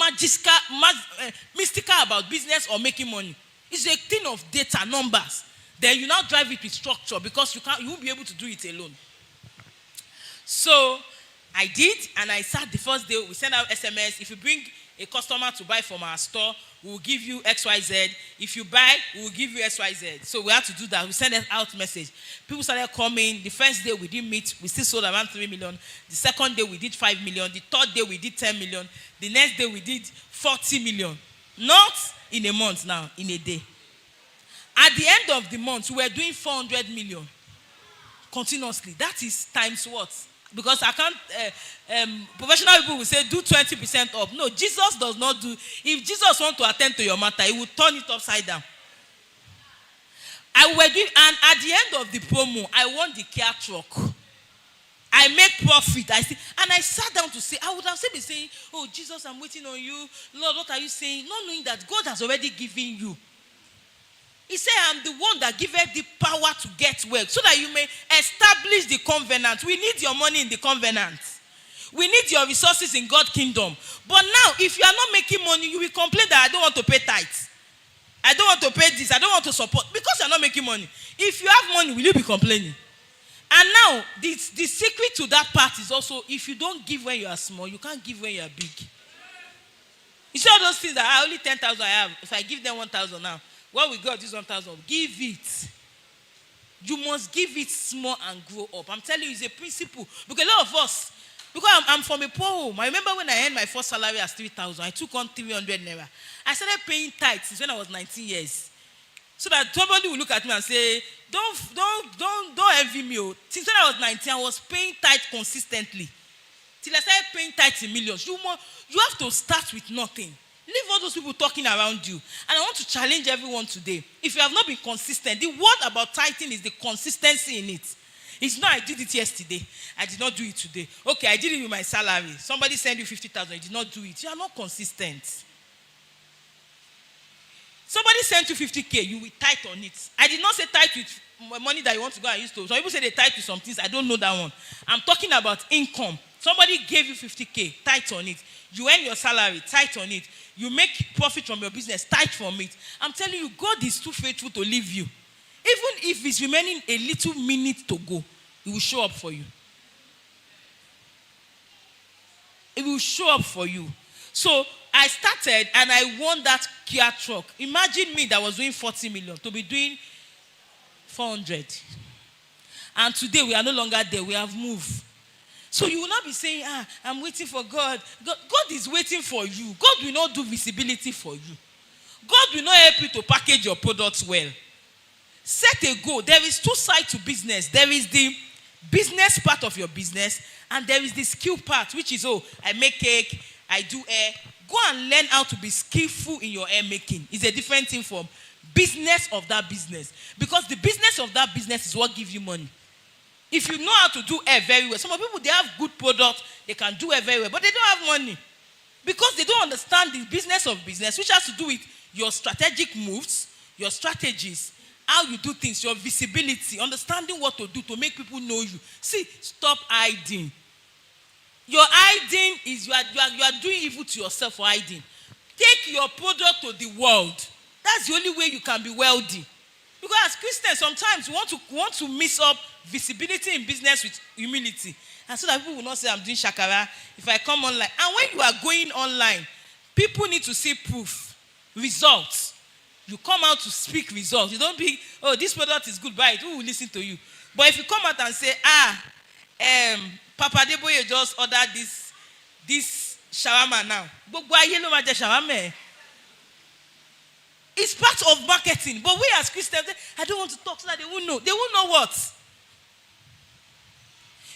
mystical about business or making money. It's a thing of data, numbers. Then you now drive it with structure because you won't be able to do it alone. So I did, and I sat the first day. We sent out SMS. If you bring a customer to buy from our store, we will give you XYZ. If you buy, we will give you XYZ. So we had to do that. We sent out message. People started coming. The first day we didn't meet. We still sold around 3 million. The second day we did 5 million. The third day we did 10 million. The next day we did 40 million. Not in a month now, in a day. At the end of the month, we were doing 400 million continuously. That is times what? Because I can't, professional people will say, do 20% up. No, Jesus does not do. If Jesus wants to attend to your matter, he will turn it upside down. And at the end of the promo, I won the Kia truck. I make profit. I sat down to say, I would have been saying, oh, Jesus, I'm waiting on you. Lord, what are you saying? Not knowing that God has already given you. He said, I'm the one that giveth the power to get wealth, so that you may establish the covenant. We need your money in the covenant. We need your resources in God's kingdom. But now, if you are not making money, you will complain that I don't want to pay tithes. I don't want to pay this. I don't want to support. Because you are not making money. If you have money, will you be complaining? And now, the secret to that part is also, if you don't give when you are small, you can't give when you are big. You see all those things that I only 10,000 I have. If I give them 1,000 now, what we got this 1,000? Give it. You must give it small and grow up. I'm telling you, it's a principle. Because a lot of us, because I'm from a poor home. I remember when I earned my first salary as 3,000, I took on 300 naira. I started paying tithes since when I was 19 years. So that somebody will look at me and say, don't envy me. Since when I was 19, I was paying tithes consistently. Till I started paying tithes in millions. You have to start with nothing. Leave all those people talking around you. And I want to challenge everyone today. If you have not been consistent, the word about tithing is the consistency in it. It's not I did it yesterday. I did not do it today. Okay, I did it with my salary. Somebody sent you 50,000. You did not do it. You are not consistent. Somebody sent you 50K. You will tithe on it. I did not say tithe with money that you want to go and use to. Some people say they tithe with some things. I don't know that one. I'm talking about income. Somebody gave you 50K. Tithe on it. You earn your salary. Tithe on it. You make profit from your business, tithe from it. I'm telling you, God is too faithful to leave you. Even if it's remaining a little minute to go, He will show up for you. It will show up for you. So I started and I won that Kia truck. Imagine me that was doing 40 million to be doing 400. And today we are no longer there. We have moved. So you will not be saying, I'm waiting for God. God is waiting for you. God will not do visibility for you. God will not help you to package your products well. Set a goal. There is 2 sides to business. There is the business part of your business, and there is the skill part, which is, I make cake, I do hair. Go and learn how to be skillful in your hair making. It's a different thing from business of that business. Because the business of that business is what gives you money. If you know how to do hair very well, some people, they have good products, they can do hair very well, but they don't have money. Because they don't understand the business of business, which has to do with your strategic moves, your strategies, how you do things, your visibility, understanding what to do to make people know you. See, stop hiding. Your hiding is you are doing evil to yourself for hiding. Take your product to the world. That's the only way you can be wealthy. Because as Christians, sometimes we want to mix up visibility in business with humility. And so that people will not say, I'm doing shakara if I come online. And when you are going online, people need to see proof, results. You come out to speak results. You don't be, oh, this product is good, buy it. Who will listen to you? But if you come out and say, Papa Deboye just ordered this shawarma now. It's part of marketing. But we as Christians, I don't want to talk so that they won't know. They won't know what.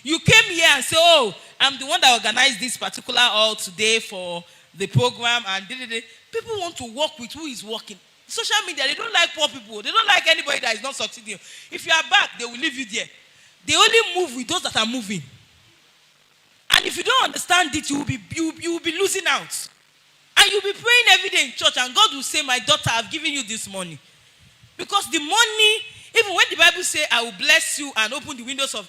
You came here and say, oh, I'm the one that organized this particular hall today for the program. And people want to work with who is working. Social media, they don't like poor people. They don't like anybody that is not succeeding. If you are back, they will leave you there. They only move with those that are moving. And if you don't understand it, you will be losing out. And you'll be praying every day in church, and God will say, my daughter, I've given you this money. Because the money, even when the Bible says, I will bless you and open the windows of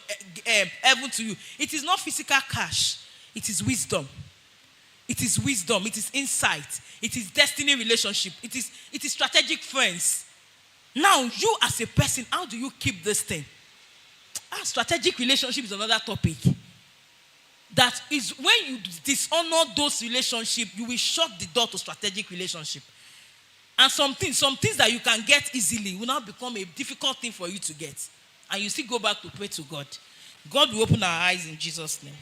heaven to you, it is not physical cash. It is wisdom. It is wisdom. It is insight. It is destiny relationship. It is strategic friends. Now, you as a person, how do you keep this thing? Strategic relationship is another topic. That is when you dishonor those relationships, you will shut the door to strategic relationship. And some things that you can get easily will now become a difficult thing for you to get. And you still go back to pray to God. God will open our eyes in Jesus' name.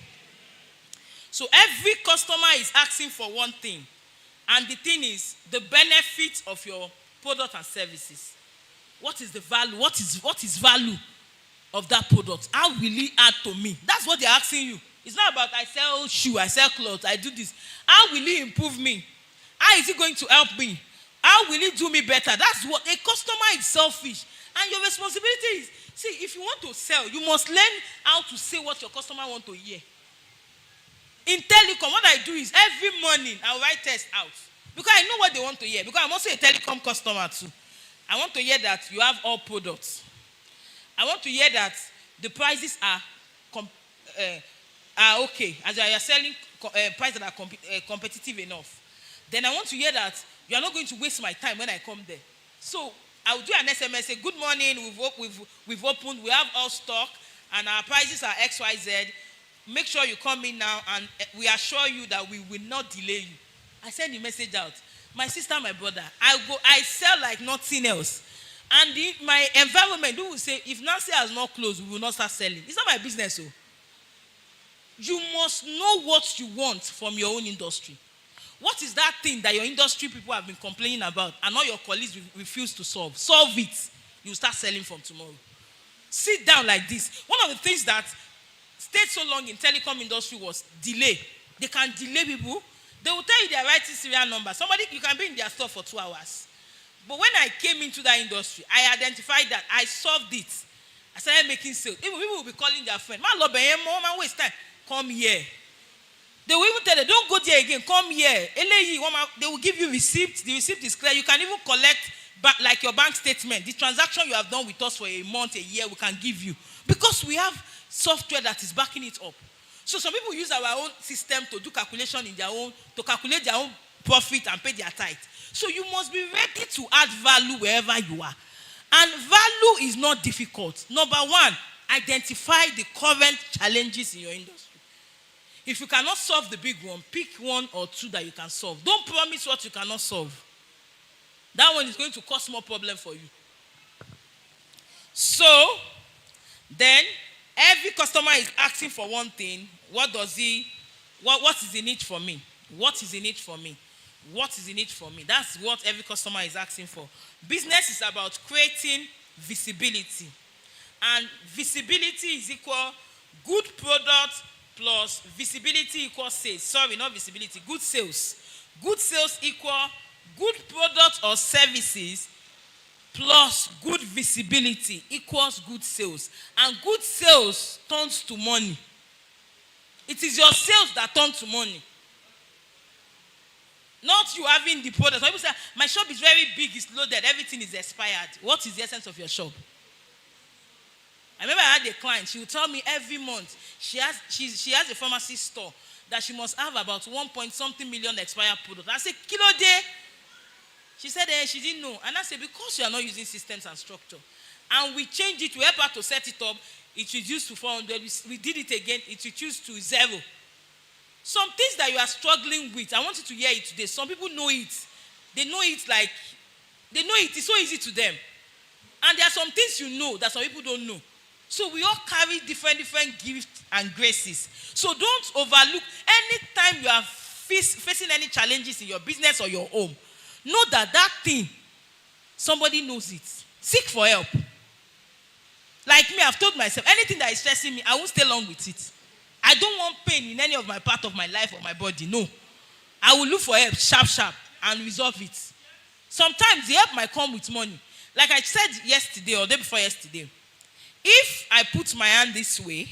So every customer is asking for one thing. And the thing is, the benefit of your product and services. What is the value? What is value of that product? How will it add to me? That's what they're asking you. It's not about I sell shoes, I sell clothes, I do this. How will it improve me? How is it going to help me? How will it do me better? That's what a customer is selfish. And your responsibility is, see, if you want to sell, you must learn how to say what your customer wants to hear. In telecom, what I do is every morning I'll write tests out. Because I know what they want to hear. Because I'm also a telecom customer too. I want to hear that you have all products. I want to hear that the prices are okay. As you are selling prices that are competitive enough. Then I want to hear that you are not going to waste my time when I come there. So I will do an SMS, say, good morning, we've opened, we have all stock, and our prices are XYZ. Make sure you come in now, and we assure you that we will not delay you. I send the message out. My sister, my brother, I sell like nothing else. And my environment, who will say, if Nancy has not closed, we will not start selling. It's not my business. So you must know what you want from your own industry. What is that thing that your industry people have been complaining about and all your colleagues refuse to solve? Solve it. You start selling from tomorrow. Sit down like this. One of the things that stayed so long in telecom industry was delay. They can delay people. They will tell you they are writing serial number. You can be in their store for 2 hours. But when I came into that industry, I identified that. I solved it. I started making sales. Even people will be calling their friend. Man, waste time. Come here. They will even tell them, don't go there again. Come here. They will give you receipt. The receipt is clear. You can even collect like your bank statement. The transaction you have done with us for a month, a year, we can give you. Because we have software that is backing it up. So some people use our own system to do calculation to calculate their own profit and pay their tithe. So you must be ready to add value wherever you are. And value is not difficult. Number one, identify the current challenges in your industry. If you cannot solve the big one, pick one or two that you can solve. Don't promise what you cannot solve. That one is going to cause more problem for you. So, then, every customer is asking for one thing. What is in it for me? What is in it for me? What is in it for me? That's what every customer is asking for. Business is about creating visibility. And visibility is equal good product plus visibility equals sales. Sorry, not visibility. Good sales. Good sales equal good product or services plus good visibility equals good sales. And good sales turns to money. It is your sales that turn to money. Not you having the product. Some people say, my shop is very big, it's loaded, everything is expired. What is the essence of your shop? I remember I had a client, she would tell me every month, she has a pharmacy store that she must have about 1 million expired products. I said, kilo day. She said she didn't know. And I said, because you are not using systems and structure. And we changed it to help her to set it up. It reduced to 400. We did it again. It reduced to 0. Some things that you are struggling with, I want you to hear it today. Some people know it. They know it like, they know it. It's so easy to them. And there are some things you know that some people don't know. So we all carry different gifts and graces. So don't overlook. Anytime you are facing any challenges in your business or your home, know that thing, somebody knows it. Seek for help. Like me, I've told myself, anything that is stressing me, I won't stay long with it. I don't want pain in any of my part of my life or my body. No. I will look for help, sharp, and resolve it. Sometimes the help might come with money. Like I said yesterday or day before yesterday, if I put my hand this way,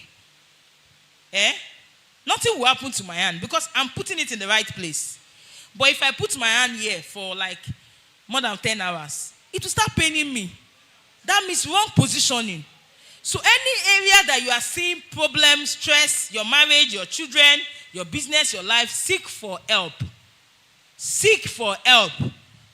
nothing will happen to my hand because I'm putting it in the right place. But if I put my hand here for like more than 10 hours, it will start paining me. That means wrong positioning. So any area that you are seeing problems, stress, your marriage, your children, your business, your life, seek for help. Seek for help.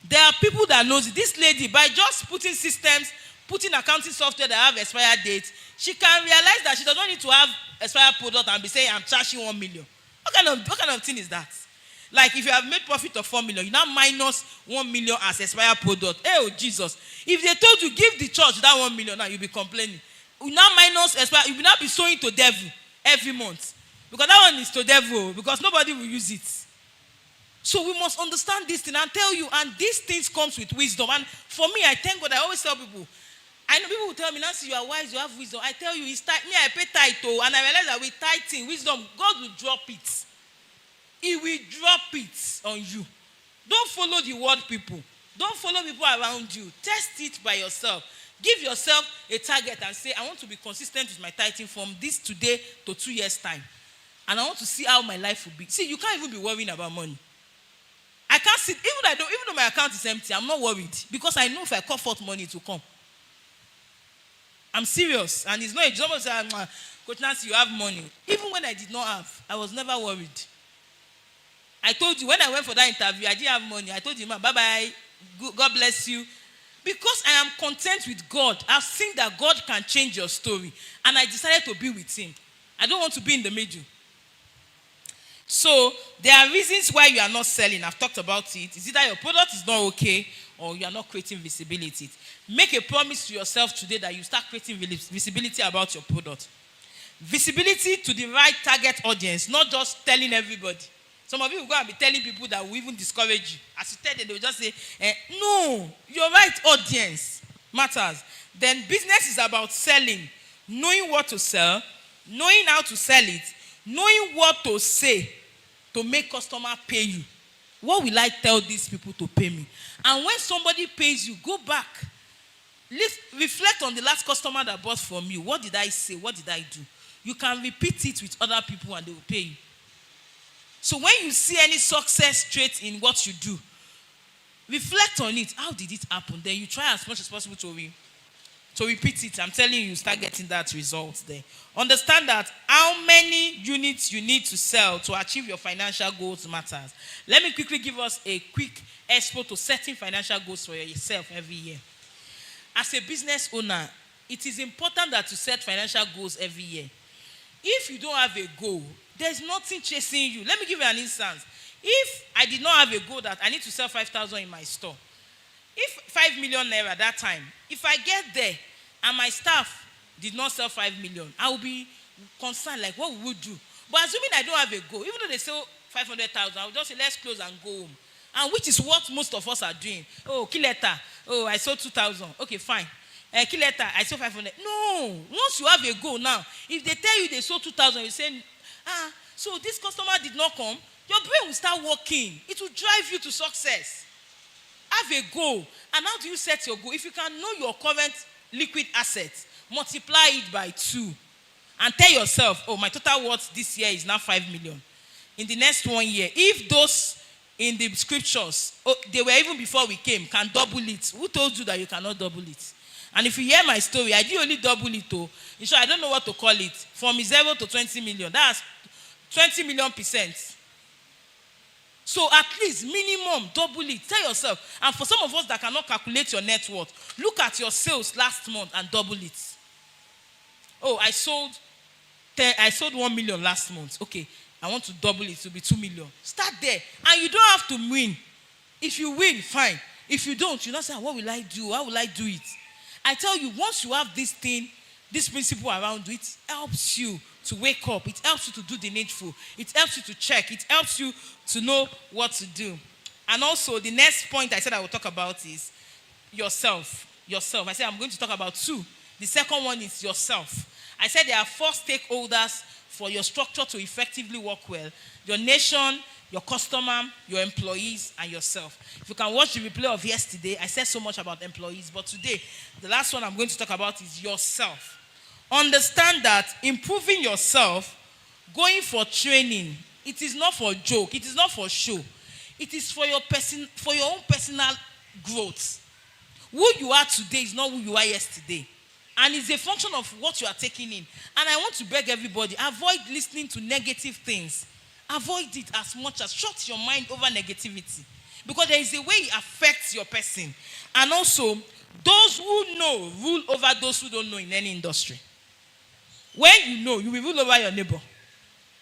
There are people that knows it. This lady, by just putting systems, putting accounting software that have expired dates, she can realize that she does not need to have expired product and be saying, I'm charging 1 million. What kind of thing is that? Like if you have made profit of 4 million, you now minus 1 million as expired product. Oh, Jesus. If they told you, give the church that 1 million, now you'll be complaining. You now minus expired, you will now be sowing to devil every month. Because that one is to devil, because nobody will use it. So we must understand this thing and tell you, and these things comes with wisdom. And for me, I thank God, I always tell people, I know people will tell me, Nancy, you are wise, you have wisdom. I tell you, it's me, I pay tithe, and I realize that with tithing, wisdom, God will drop it. He will drop it on you. Don't follow the word people. Don't follow people around you. Test it by yourself. Give yourself a target and say, I want to be consistent with my tithing from this today to 2 years' time. And I want to see how my life will be. See, you can't even be worrying about money. I can't sit, even though my account is empty, I'm not worried. Because I know if I call forth money, it will come. I'm serious. And it's not a job to say, Coach Nancy, you have money. Even when I did not have, I was never worried. I told you, when I went for that interview, I didn't have money. I told you, bye-bye, God bless you. Because I am content with God, I've seen that God can change your story. And I decided to be with him. I don't want to be in the middle. So, there are reasons why you are not selling. I've talked about it. It's either your product is not okay or you are not creating visibility. Make a promise to yourself today that you start creating visibility about your product. Visibility to the right target audience, not just telling everybody. Some of you will go and be telling people that will even discourage you. As you tell them, they will just say, no, your right audience matters. Then business is about selling, knowing what to sell, knowing how to sell it, knowing what to say to make customer pay you. What will I tell these people to pay me? And when somebody pays you, go back. Reflect on the last customer that bought from you. What did I say? What did I do? You can repeat it with other people and they will pay you. So when you see any success trait in what you do, reflect on it. How did it happen? Then you try as much as possible to repeat it. I'm telling you, start getting that result there. Understand that how many units you need to sell to achieve your financial goals matters. Let me quickly give us a quick expo to setting financial goals for yourself every year. As a business owner, it is important that you set financial goals every year. If you don't have a goal, there's nothing chasing you. Let me give you an instance. If I did not have a goal that I need to sell 5,000 in my store, if 5 million naira that time, if I get there and my staff did not sell 5 million, I will be concerned, like what we would do. But assuming I don't have a goal, even though they sell 500,000, I will just say, let's close and go home. And which is what most of us are doing. Oh, Kileta. Oh, I sold 2,000. Okay, fine. Kileta, I sold 500. No. Once you have a goal now, if they tell you they sold 2,000, you say, so this customer did not come, your brain will start working. It will drive you to success. Have a goal. And how do you set your goal? If you can know your current liquid assets, multiply it by 2. And tell yourself, oh, my total worth this year is now 5 million. In the next 1 year, if those in the scriptures, they were even before we came, can double it. Who told you that you cannot double it? And if you hear my story, I did only double it. In short, I don't know what to call it. From 0 to 20 million. That's 20 million %. So at least minimum double it. Tell yourself. And for some of us that cannot calculate your net worth, look at your sales last month and double it. Oh, I sold 1 million last month. Okay, I want to double it to be 2 million. Start there. And you don't have to win. If you win, fine. If you don't, you not say, what will I do? How will I do it? I tell you, once you have this thing, this principle around you, it helps you to wake up. It helps you to do the needful. It helps you to check. It helps you to know what to do. And also, the next point I said I will talk about is yourself. Yourself. I said I'm going to talk about 2. The second one is yourself. I said there are 4 stakeholders for your structure to effectively work well. Your nation, your customer, your employees, and yourself. If you can watch the replay of yesterday, I said so much about employees. But today, the last one I'm going to talk about is yourself. Understand that improving yourself, going for training, it is not for joke. It is not for show. It is for your own personal growth. Who you are today is not who you are yesterday. And it's a function of what you are taking in. And I want to beg everybody, avoid listening to negative things. Avoid it as much as shut your mind over negativity. Because there is a way it affects your person. And also, those who know rule over those who don't know in any industry. When you know, you will rule over your neighbor.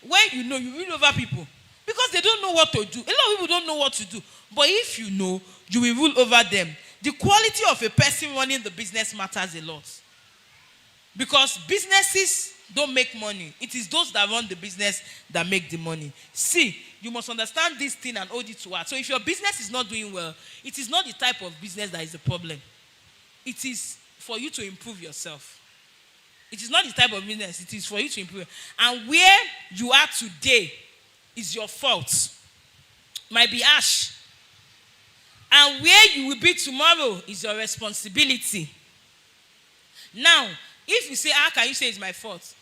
When you know, you rule over people. Because they don't know what to do. A lot of people don't know what to do. But if you know, you will rule over them. The quality of a person running the business matters a lot. Because businesses don't make money. It is those that run the business that make the money. See, you must understand this thing and hold it to heart. So if your business is not doing well, it is not the type of business that is the problem. It is for you to improve yourself. It is not the type of business. It is for you to improve. And where you are today is your fault. Might be harsh. And where you will be tomorrow is your responsibility. Now, if you say, how can you say it's my fault?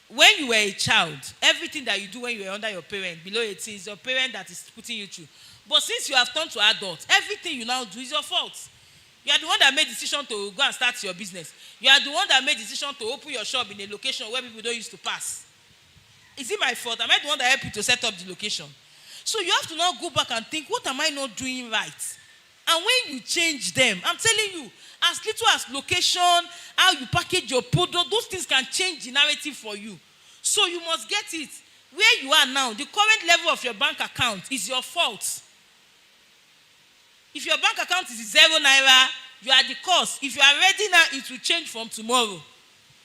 When you were a child, everything that you do when you were under your parent, below 18, is your parent that is putting you through. But since you have turned to adult, everything you now do is your fault. You are the one that made the decision to go and start your business. You are the one that made the decision to open your shop in a location where people don't used to pass. Is it my fault? Am I the one that helped you to set up the location? So you have to now go back and think, what am I not doing right? And when you change them, I'm telling you, as little as location, how you package your product, those things can change the narrative for you. So you must get it. Where you are now, the current level of your bank account is your fault. If your bank account is 0 naira, you are the cause. If you are ready now, it will change from tomorrow.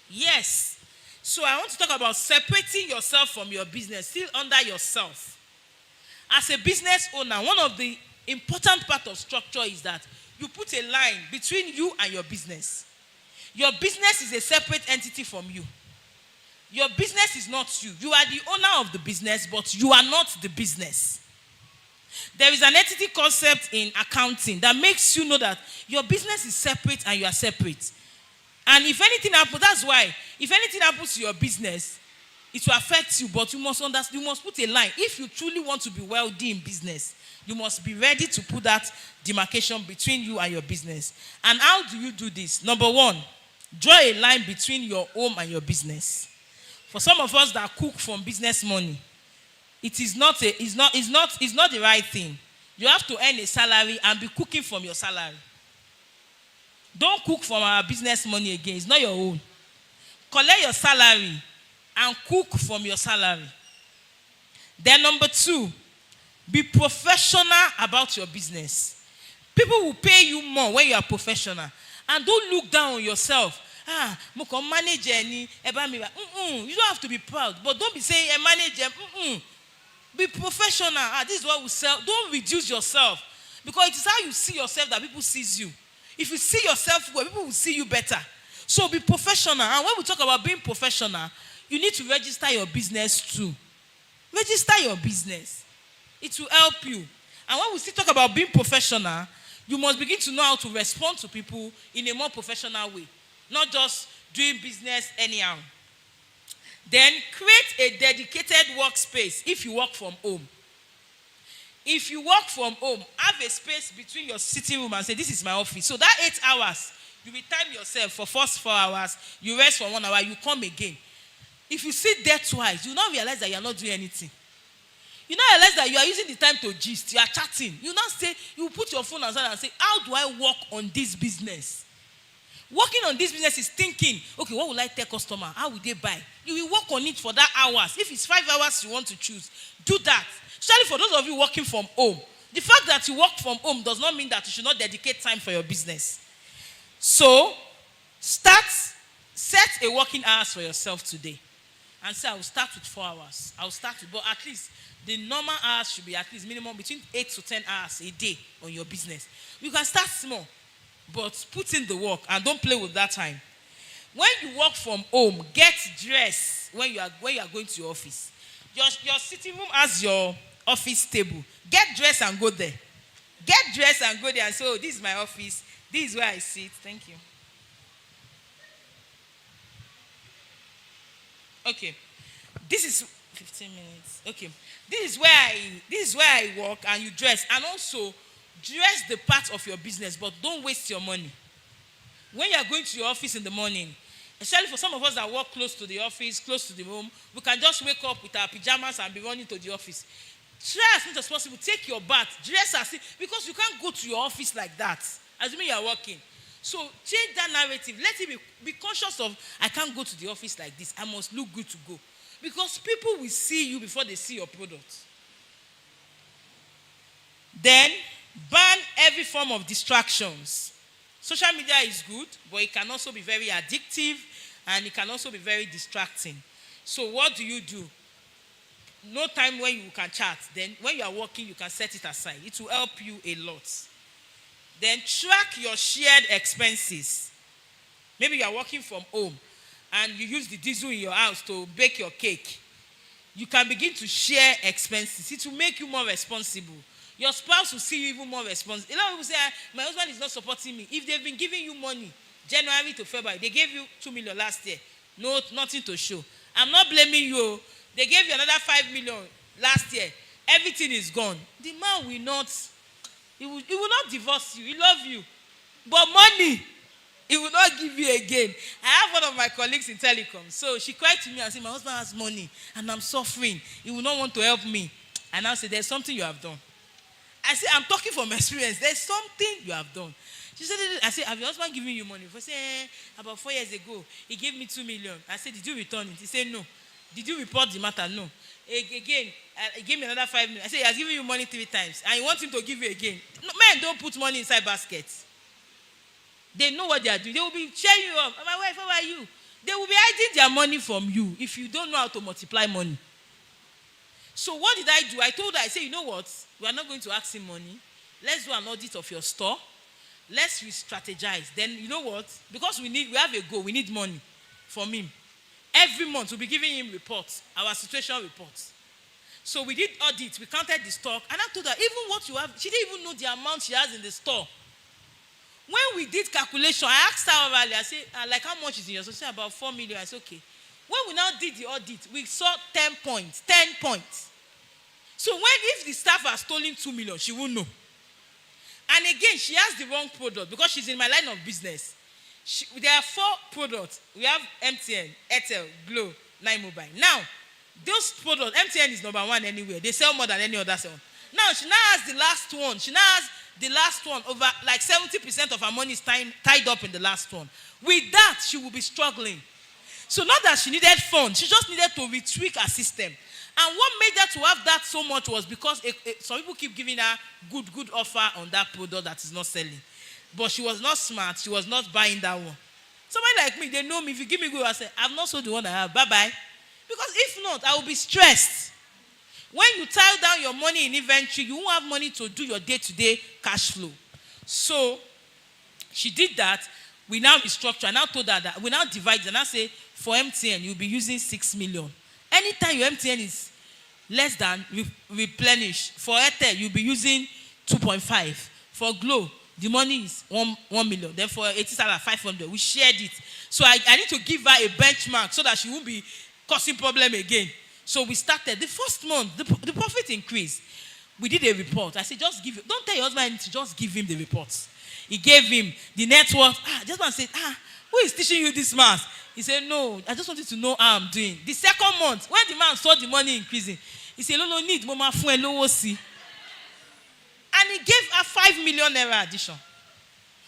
Yes. So I want to talk about separating yourself from your business, still under yourself. As a business owner, one of the important part of structure is that you put a line between you and your business. Your business is a separate entity from you. Your business is not you. You are the owner of the business, but you are not the business. There is an entity concept in accounting that makes you know that your business is separate and you are separate. And if anything happens, that's why, if anything happens to your business, it will affect you, but you must understand, you must put a line. If you truly want to be wealthy in business, you must be ready to put that demarcation between you and your business. And how do you do this? Number 1, draw a line between your home and your business. For some of us that cook from business money, it's not the right thing. You have to earn a salary and be cooking from your salary. Don't cook from our business money again. It's not your own. Collect your salary and cook from your salary. Then number 2, be professional about your business. People will pay you more when you are professional. And don't look down on yourself. Manager, you don't have to be proud, but don't be saying a manager. Be professional. This is what we sell. Don't reduce yourself, because it is how you see yourself that people sees you. If you see yourself well, people will see you better. So be professional. And when we talk about being professional, you need to register your business too. Register your business. It will help you. And when we still talk about being professional, You must begin to know how to respond to people in a more professional way, not just doing business anyhow. Then create a dedicated workspace if you work from home. If you work from home, have a space between your sitting room and say, this is my office. So that 8 hours, you will time yourself for first 4 hours, you rest for 1 hour, you come again. If you sit there twice, you now realize that you are not doing anything. You now realize that you are using the time to gist, you are chatting. You now say, you put your phone aside and say, how do I work on this business? Working on this business is thinking, okay, what will I tell customer? How will they buy? You will work on it for that hours. If it's 5 hours you want to choose, do that. Especially for those of you working from home. The fact that you work from home does not mean that you should not dedicate time for your business. So, set a working hours for yourself today. And say, I will start with 4 hours. But at least the normal hours should be at least minimum between 8 to 10 hours a day on your business. You can start small, but put in the work and don't play with that time. When you work from home, get dressed when you are going to your office. Your sitting room has your office table. Get dressed and go there. Get dressed and go there and say, oh, this is my office. This is where I sit. Thank you. Okay. This is 15 minutes. Okay. This is where I work, and you dress. And also, dress the part of your business, but don't waste your money. When you are going to your office in the morning, especially for some of us that work close to the office, close to the home, we can just wake up with our pajamas and be running to the office. Try as much as possible. Take your bath. Dress as if, because you can't go to your office like that. Assuming you are working. So change that narrative. Let it be conscious of, I can't go to the office like this. I must look good to go. Because people will see you before they see your product. Then, ban every form of distractions. Social media is good, but it can also be very addictive, and it can also be very distracting. So what do? No time when you can chat. Then when you are working, you can set it aside. It will help you a lot. Then track your shared expenses. Maybe you are working from home and you use the diesel in your house to bake your cake. You can begin to share expenses. It will make you more responsible. Your spouse will see you even more responsible. A lot of people say, my husband is not supporting me. If they've been giving you money, January to February, they gave you 2 million last year. No, nothing to show. I'm not blaming you. They gave you another 5 million last year. Everything is gone. The man will not, he will not divorce you. He loves you. But money, he will not give you again. I have one of my colleagues in telecom. So she cried to me and said, my husband has money and I'm suffering. He will not want to help me. And I said, there's something you have done. I said, I'm talking from experience. There's something you have done. She said, I said, have your husband given you money? I said, about 4 years ago, he gave me 2 million. I said, did you return it? He said, no. Did you report the matter? No. Again, he gave me another 5 million. I said, he has given you money 3 times. And you want him to give you again. No, men don't put money inside baskets. They know what they are doing. They will be cheering you up. My wife, how are you? They will be hiding their money from you if you don't know how to multiply money. So what did I do? I told her, I said, you know what? We are not going to ask him money. Let's do an audit of your store. Let's re-strategize. Then you know what? Because we have a goal. We need money from him. Every month we'll be giving him reports, our situation reports. So we did audit. We counted the stock. And I told her, even what you have, she didn't even know the amount she has in the store. When we did calculation, I asked her earlier, I said, like how much is in your store? She said, about 4 million. I said, okay. When we now did the audit, we saw 10 points. 10 points. So if the staff has stolen 2 million, she won't know. And again, she has the wrong product because she's in my line of business. There are 4 products. We have MTN, Airtel, Glo, 9 Mobile. Now, those products, MTN is number 1 anywhere. They sell more than any other sale. Now, she now has the last one. She now has the last one. Over like 70% of her money is tied up in the last one. With that, she will be struggling. So not that she needed funds. She just needed to retweak her system. And what made her to have that so much was because some people keep giving her good offer on that product that is not selling. But she was not smart. She was not buying that one. Somebody like me, they know me. If you give me good, I say, I've not sold the one I have. Bye-bye. Because if not, I will be stressed. When you tie down your money in inventory, you won't have money to do your day-to-day cash flow. So she did that. We now restructure. I now told her that we now divide. And I say, for MTN, you'll be using 6 million. Anytime your MTN is less than replenish. For Airtel, you'll be using 2.5. For Glo, The money is 1 million. Then for 80 salary, 500. We shared it. So I need to give her a benchmark so that she won't be causing problem again. So we started. The first month, the profit increased. We did a report. I said, just give him. Don't tell your husband to just give him the reports. He gave him the net worth. Just man said, who is teaching you this math? He said, no, I just wanted to know how I'm doing. The second month, when the man saw the money increasing, he said, no, need mama fun lowo si. And he gave her 5 million naira addition.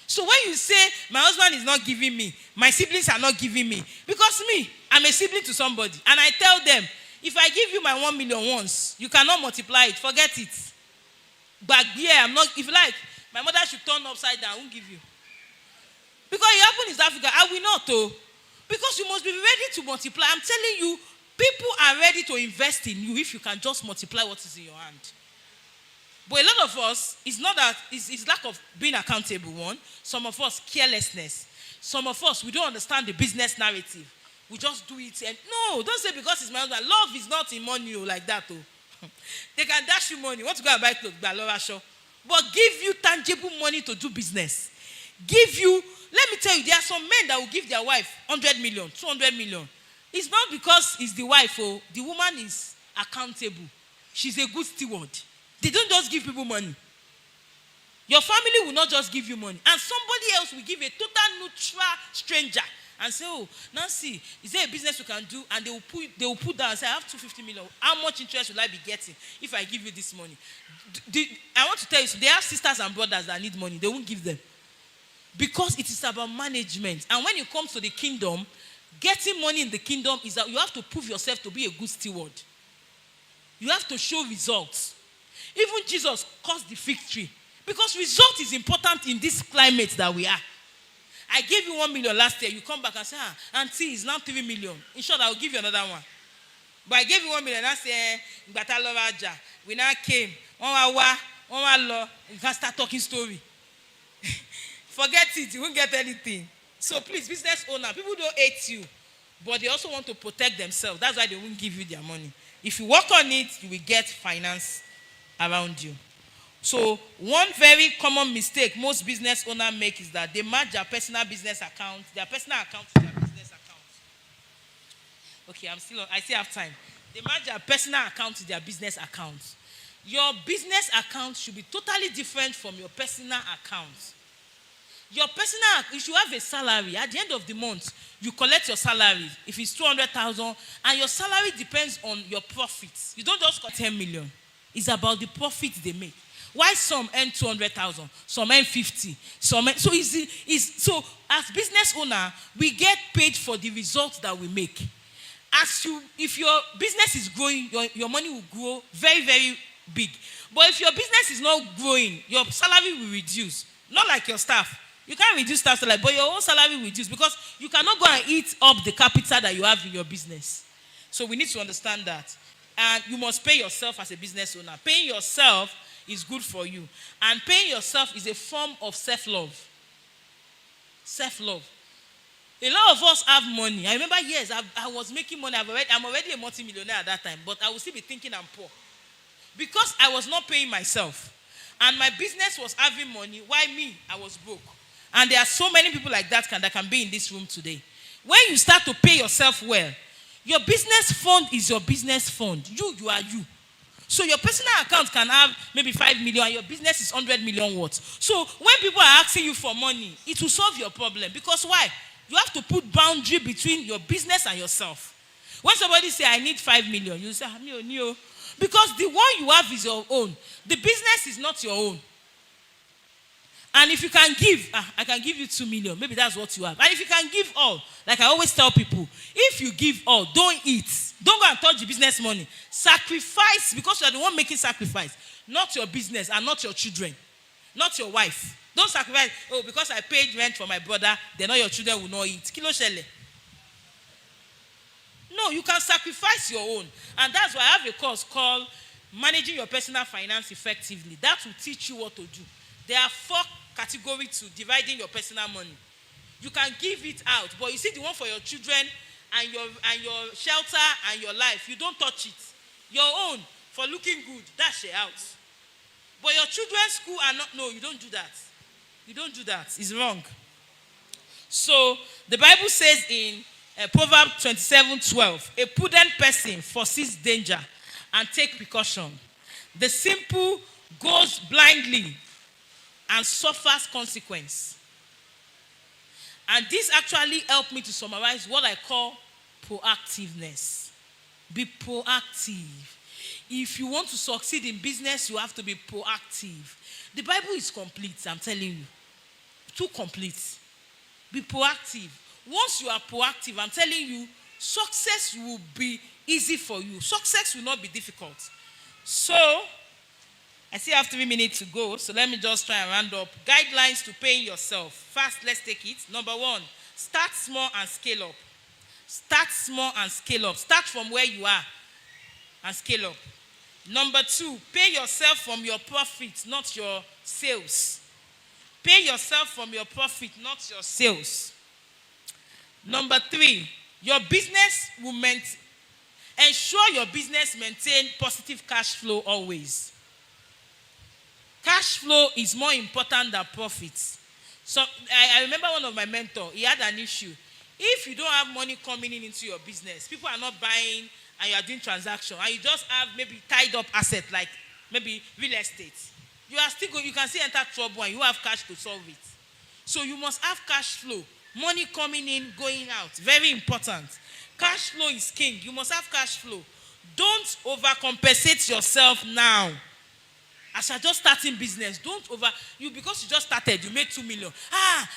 So when you say, my husband is not giving me, my siblings are not giving me, because me, I'm a sibling to somebody. And I tell them, if I give you my 1 million once, you cannot multiply it. Forget it. But yeah, I'm not, if you like, my mother should turn upside down, I won't give you. Because it happened in South Africa, I will not, though. Because you must be ready to multiply. I'm telling you, people are ready to invest in you if you can just multiply what is in your hand. But a lot of us, it's not that, it's lack of being accountable, one. Some of us, carelessness. Some of us, we don't understand the business narrative. We just do it. And no, don't say because it's my husband. Love is not in money like that. They can dash you money. You want to go and buy clothes, but give you tangible money to do business. Give you, let me tell you, there are some men that will give their wife 100 million, 200 million. It's not because it's the wife. The woman is accountable. She's a good steward. They don't just give people money. Your family will not just give you money. And somebody else will give a total neutral stranger and say, oh, Nancy, is there a business you can do? And they will put down and say, I have 250 million. How much interest will I be getting if I give you this money? I want to tell you, so they have sisters and brothers that need money. They won't give them. Because it is about management. And when it comes to the kingdom, getting money in the kingdom is that you have to prove yourself to be a good steward. You have to show results. Even Jesus caused the fig tree. Because result is important in this climate that we are. I gave you 1 million last year. You come back and say, auntie, it's now 3 million. In short, I'll give you another one. But I gave you 1 million last year. We now came. You can start talking story. Forget it. You won't get anything. So please, business owner, people don't hate you. But they also want to protect themselves. That's why they won't give you their money. If you work on it, you will get finance around you. So one very common mistake most business owners make is that they merge their personal business account, their personal account to their business account. Okay, I still have time. They merge their personal account to their business account. Your business account should be totally different from your personal account. Your personal, if you have a salary, at the end of the month, you collect your salary. If it's 200,000, and your salary depends on your profits. You don't just got 10 million. It's about the profits they make. Why some earn 200,000, some earn 50, so as business owner, we get paid for the results that we make. If your business is growing, your money will grow very, very big. But if your business is not growing, your salary will reduce. Not like your staff. You can't reduce staff salary, but your own salary will reduce because you cannot go and eat up the capital that you have in your business. So we need to understand that. And you must pay yourself as a business owner. Paying yourself is good for you. And paying yourself is a form of self-love. Self-love. A lot of us have money. I remember years I was making money. I'm already a multimillionaire at that time, but I will still be thinking I'm poor. Because I was not paying myself. And my business was having money, while me, I was broke. And there are so many people like that can be in this room today. When you start to pay yourself well, your business fund is your business fund. You are you. So your personal account can have maybe 5 million and your business is 100 million worth. So when people are asking you for money, it will solve your problem. Because why? You have to put boundary between your business and yourself. When somebody say, I need 5 million, you say, no. Because the one you have is your own. The business is not your own. And if you can give, I can give you 2 million. Maybe that's what you have. And if you can give all, like I always tell people, if you give all, don't eat. Don't go and touch the business money. Sacrifice, because you are the one making sacrifice. Not your business and not your children. Not your wife. Don't sacrifice, because I paid rent for my brother, then all your children will not eat. Kilo shele. No, you can sacrifice your own. And that's why I have a course called Managing Your Personal Finance Effectively. That will teach you what to do. There are 4 categories to dividing your personal money. You can give it out, but you see the one for your children and your shelter and your life, you don't touch it. Your own, for looking good, that's your house. But your children's school are not, no, you don't do that. You don't do that. It's wrong. So the Bible says in Proverbs 27:12, a prudent person foresees danger and take precaution. The simple goes blindly and suffers consequence. And this actually helped me to summarize what I call proactiveness. Be proactive. If you want to succeed in business, you have to be proactive. The Bible is complete, I'm telling you. Too complete. Be proactive. Once you are proactive, I'm telling you, success will be easy for you. Success will not be difficult. So, I still have 3 minutes to go, so let me just try and round up. Guidelines to paying yourself. First, let's take it. Number 1, start small and scale up. Start small and scale up. Start from where you are and scale up. Number 2, pay yourself from your profit, not your sales. Pay yourself from your profit, not your sales. Number 3, your business will ensure your business maintain positive cash flow always. Cash flow is more important than profits. So I remember one of my mentors, he had an issue. If you don't have money coming in into your business, people are not buying and you are doing transactions, and you just have maybe tied up asset like maybe real estate, you are still you can still enter trouble and you have cash to solve it. So you must have cash flow. Money coming in, going out. Very important. Cash flow is king. You must have cash flow. Don't overcompensate yourself now. As you're just starting business, because you just started, you made 2 million.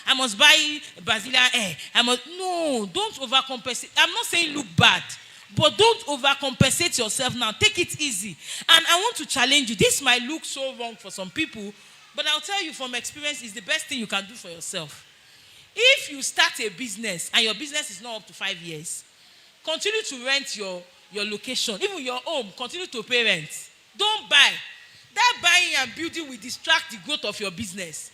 I must buy Brazilian air. No, don't overcompensate. I'm not saying look bad, but don't overcompensate yourself now. Take it easy. And I want to challenge you. This might look so wrong for some people, but I'll tell you from experience, it's the best thing you can do for yourself. If you start a business and your business is not up to 5 years, continue to rent your location. Even your home, continue to pay rent. Don't buy. That buying and building will distract the growth of your business.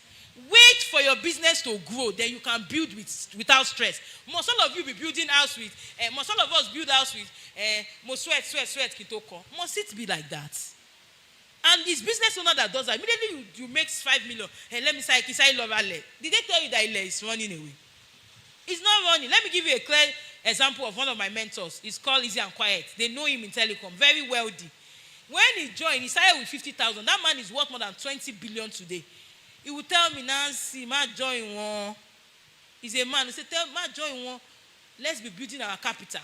Wait for your business to grow, then you can build without stress. Most all of you be building house with, most all of us build house with, sweat, kitoko. Must it be like that? And it's business owner that does that. Immediately you make 5 million. Let me say, did they tell you that Ile is running away? It's not running. Let me give you a clear example of one of my mentors. It's called Easy and Quiet. They know him in telecom. Very wealthy. When he joined, he started with 50,000. That man is worth more than 20 billion today. He would tell me, Nancy, ma join one. He's a man. He said, ma join one. Let's be building our capital.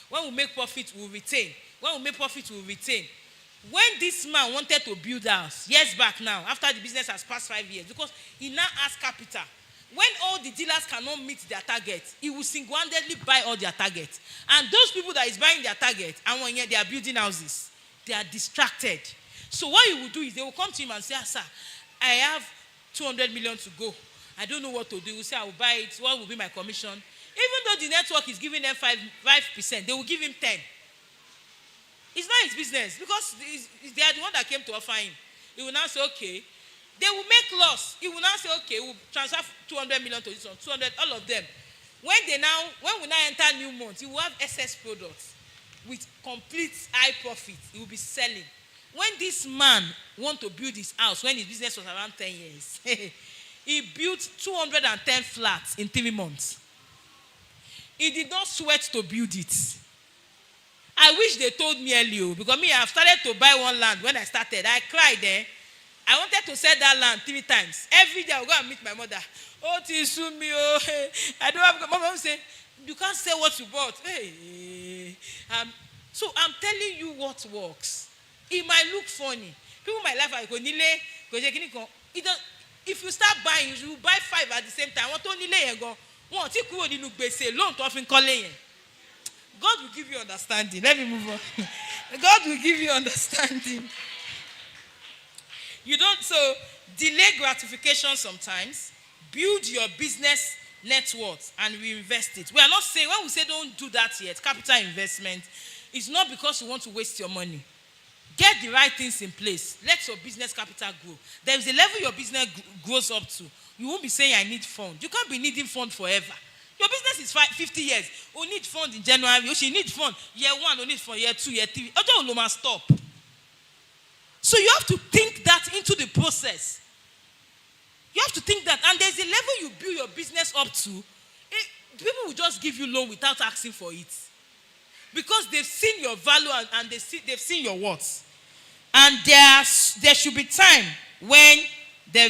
When we make profit, we'll retain. When we make profit, we'll retain. When this man wanted to build a house, years back now, after the business has passed 5 years, because he now has capital. When all the dealers cannot meet their target, he will single-handedly buy all their targets. And those people that is buying their target, and when they are building houses, they are distracted. So what he will do is they will come to him and say, sir, I have 200 million to go. I don't know what to do. He will say, I will buy it. What will be my commission? Even though the network is giving them 5%, they will give him 10%. It's not his business because they are the one that came to offer him. He will now say, okay. They will make loss. He will now say, okay, we'll transfer 200 million to this one, 200, all of them. When we now enter new months, he will have excess products with complete high profit. He will be selling. When this man want to build his house, when his business was around 10 years, he built 210 flats in 3 months. He did not sweat to build it. I wish they told me earlier, because me, I've started to buy one land when I started. I cried there. I wanted to sell that land 3 times. Every day I would go and meet my mother. Oh, Tisumi, oh, hey. I don't have. My mom would say, you can't sell what you bought. Hey. So I'm telling you what works. It might look funny. People might laugh at it. If you start buying, you buy 5 at the same time. What only lay go? What you could look base loan to often calling. God will give you understanding. Let me move on. God will give you understanding. Delay gratification sometimes. Build your business net worth and reinvest it. We are not saying, when we say don't do that yet, capital investment, it's not because you want to waste your money. Get the right things in place. Let your business capital grow. There is a level your business grows up to. You won't be saying, I need funds. You can't be needing funds forever. Your business is 50 years. You need funds in January. You need funds year 1, you need funds year 2, year 3. You don't stop. So you have to think that into the process. You have to think that. And there's a level you build your business up to. People will just give you loan without asking for it. Because they've seen your value and they've seen your worth. And there should be time when there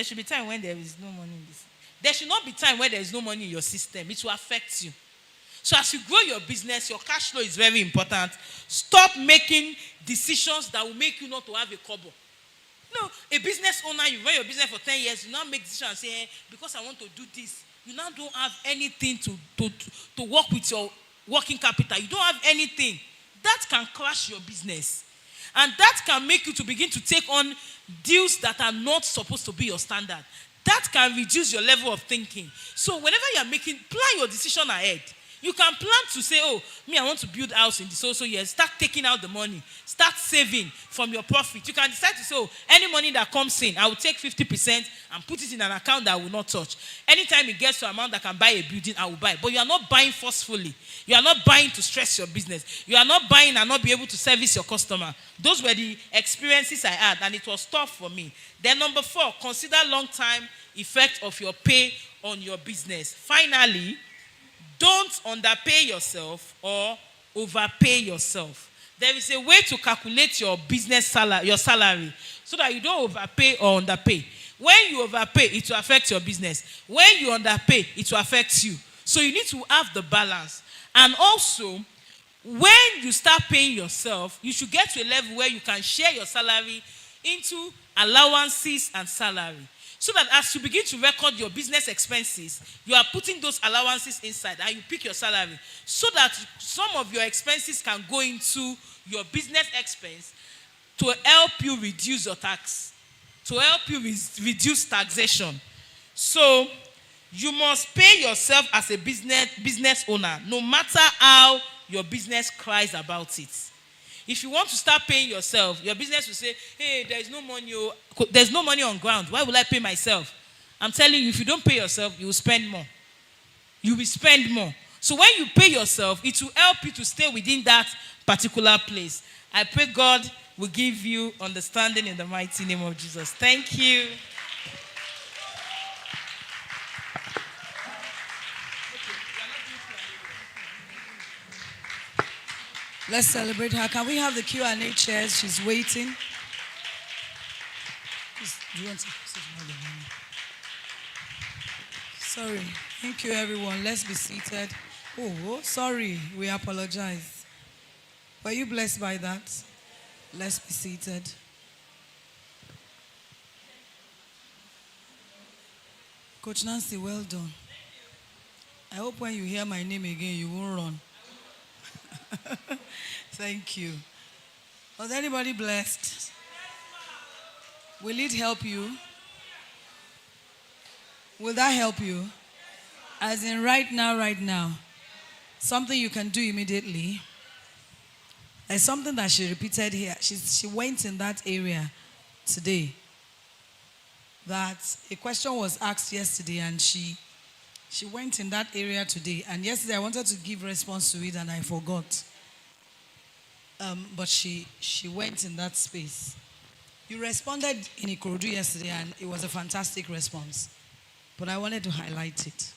should be time when there is no money in this. There should not be time where there is no money in your system. It will affect you. So as you grow your business, your cash flow is very important. Stop making decisions that will make you not to have a kobo. No, a business owner, you run your business for 10 years, you now make decisions and say, hey, because I want to do this, you now don't have anything to work with your working capital. You don't have anything. That can crash your business. And that can make you to begin to take on deals that are not supposed to be your standard. That can reduce your level of thinking. So whenever you are plan your decision ahead. You can plan to say, oh, I want to build a house in this so years. Start taking out the money. Start saving from your profit. You can decide to say, oh, any money that comes in, I will take 50% and put it in an account that I will not touch. Anytime it gets to an amount that can buy a building, I will buy. But you are not buying forcefully. You are not buying to stress your business. You are not buying and not be able to service your customer. Those were the experiences I had, and it was tough for me. Then number 4, consider long-term effect of your pay on your business. Finally, don't underpay yourself or overpay yourself. There is a way to calculate your business salary, your salary, so that you don't overpay or underpay. When you overpay, it will affect your business. When you underpay, it will affect you. So you need to have the balance. And also, when you start paying yourself, you should get to a level where you can share your salary into allowances and salary. So that as you begin to record your business expenses, you are putting those allowances inside and you pick your salary. So that some of your expenses can go into your business expense to help you reduce your tax, to help you reduce taxation. So you must pay yourself as a business owner, no matter how your business cries about it. If you want to start paying yourself, your business will say, hey, there's no money on ground. Why will I pay myself? I'm telling you, if you don't pay yourself, you will spend more. You will spend more. So when you pay yourself, it will help you to stay within that particular place. I pray God will give you understanding in the mighty name of Jesus. Thank you. Let's celebrate her. Can we have the Q&A chairs? She's waiting. Do you want to sit down? Sorry. Thank you, everyone. Let's be seated. Oh, sorry. We apologize. Were you blessed by that? Let's be seated. Coach Nancy, well done. I hope when you hear my name again, you won't run. Thank you. Was anybody blessed? Will it help you? Will that help you? As in right now. Something you can do immediately. There's something that she repeated here. She went in that area today. That a question was asked yesterday and she went in that area today. And yesterday I wanted to give response to it and I forgot. But she went in that space. You responded in Ikorodu yesterday and it was a fantastic response. But I wanted to highlight it.